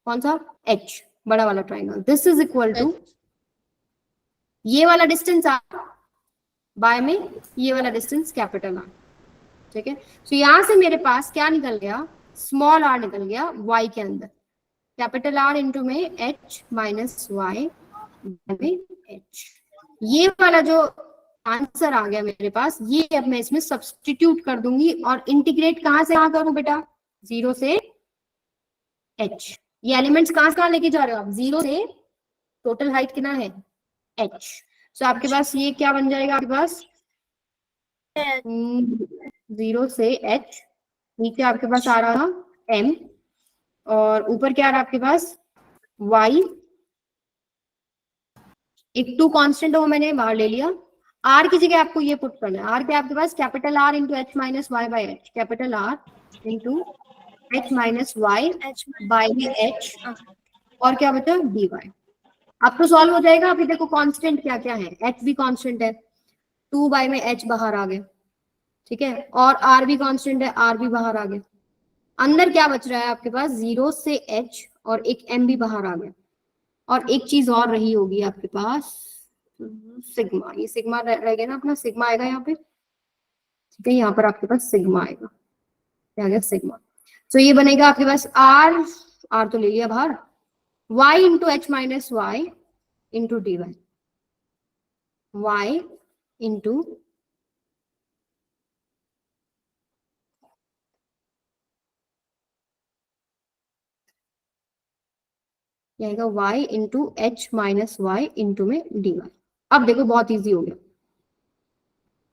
S1: कौन सा, h बड़ा वाला triangle. This is equal to ये वाला डिस्टेंस r बाय में ये वाला डिस्टेंस कैपिटल R. ठीक है. तो यहां से मेरे पास क्या निकल गया, स्मॉल r निकल गया y के अंदर, कैपिटल R इंटू में h माइनस y में h. ये वाला जो आंसर आ गया मेरे पास, ये अब मैं इसमें सब्स्टिट्यूट कर दूंगी. और इंटीग्रेट कहां से कहां करूं बेटा, 0 से h. ये एलिमेंट्स कहां से कहां लेके जा रहे हो आप, 0 से, टोटल हाइट कितना है h. सो आपके पास ये क्या बन जाएगा, आपके पास 0 से h, नीचे आपके पास आ रहा m, और ऊपर क्या आ रहा है आपके पास y. एक 2 कांस्टेंट हो मैंने बाहर ले लिया. r की जगह आपको ये पुट करना है. r पे आपके पास capital R into h minus y by h, capital R into h minus y by h, और क्या बचा dy. अब तो सॉल्व हो जाएगा. अभी देखो कांस्टेंट क्या क्या है, h भी कांस्टेंट है, 2 बाई में h बाहर आ गया, ठीक है, और r भी कांस्टेंट है, r भी बाहर आ गया. अंदर क्या बच रहा है आपके पास, 0 से h और एक m भी बाहर आ गया, और एक चीज और रही होगी आपके पास, सिग्मा। ये सिग्मा रह गया ना अपना, सिग्मा आएगा यहाँ पे, ठीक है, यहाँ पर आपके पास सिग्मा आएगा, क्या आ गया सिग्मा। तो ये बनेगा आपके पास r तो ले लिया बाहर, y into H minus Y into D Y, y into आएगा y into H minus Y into में डी वाई। अब देखो बहुत इजी हो गया,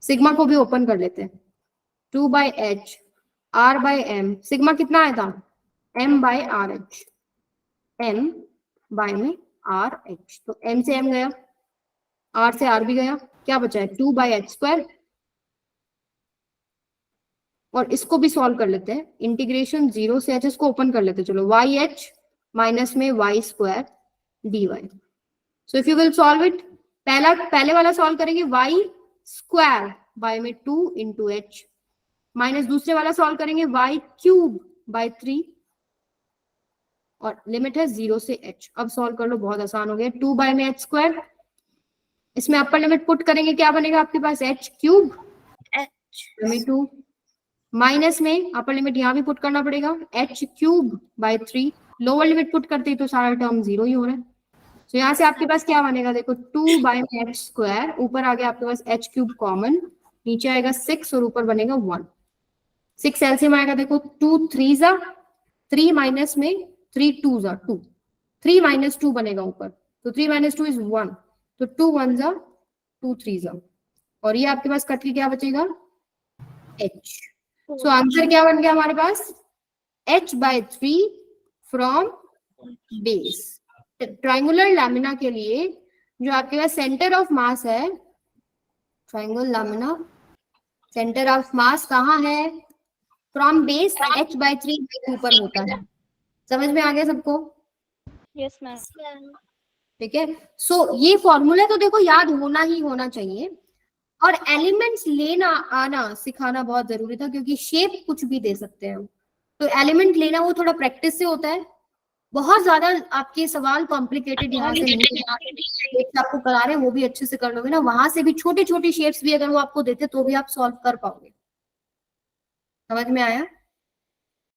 S1: सिग्मा को भी ओपन कर लेते हैं, 2 by H R by M, sigma कितना आया था, m by R H, m by में आर एच, तो m से m गया, r से r भी गया, क्या बचा है 2 बाई एच स्क्वायर। और इसको भी सॉल्व कर लेते हैं, इंटीग्रेशन 0 से h, इसको ओपन कर लेते हैं, चलो वाई एच माइनस में Y square D Y. So if you will solve it, पहले वाला सॉल्व करेंगे वाई स्क्वायर बाय में 2 इंटू एच, माइनस दूसरे वाला सॉल्व करेंगे वाई क्यूब बाय 3, और लिमिट है 0 से h। अब सॉल्व कर लो, बहुत आसान हो गया, 2 बाय में एच स्क्वायर, इसमें अपर लिमिट पुट करेंगे, क्या बनेगा आपके पास h क्यूब में 2, माइनस में अपर लिमिट यहाँ भी पुट करना पड़ेगा, h cube by 3, lower limit put करते ही तो सारा टर्म 0 ही हो रहा है। तो यहाँ से आपके पास क्या बनेगा, देखो 2 बाय में एच स्क्वायर, ऊपर आ गया आपके पास h क्यूब कॉमन, नीचे आएगा 6 और ऊपर बनेगा 1, 6 एलसीएम आएगा, देखो 2 3 जा 3 माइनस में 3 2 जा 2, 3 माइनस 2 बनेगा ऊपर, तो 3 माइनस 2 इज 1, तो 2 1 जा 2 3 जा, और ये आपके पास कट के क्या बचेगा h। सो आंसर क्या बन गया हमारे पास, h by 3 from base. Triangular lamina के लिए जो आपके पास सेंटर ऑफ मास है, triangular lamina centre of mass कहाँ है, फ्रॉम बेस h बाय 3 के ऊपर होता है। समझ में आ गया सबको,
S3: यस मैम।
S1: ठीक है। सो ये फॉर्मूला तो देखो याद होना ही होना चाहिए, और एलिमेंट्स लेना आना सिखाना बहुत जरूरी था, क्योंकि शेप कुछ भी दे सकते हैं, तो एलिमेंट लेना वो थोड़ा प्रैक्टिस से होता है। बहुत ज्यादा आपके सवाल कॉम्प्लिकेटेड यहाँ से नहीं, आपको करा रहे हैं वो भी अच्छे से कर लोगे ना, वहां से भी छोटी छोटी शेप्स भी अगर वो आपको देते तो भी आप सॉल्व कर पाओगे। समझ में आया?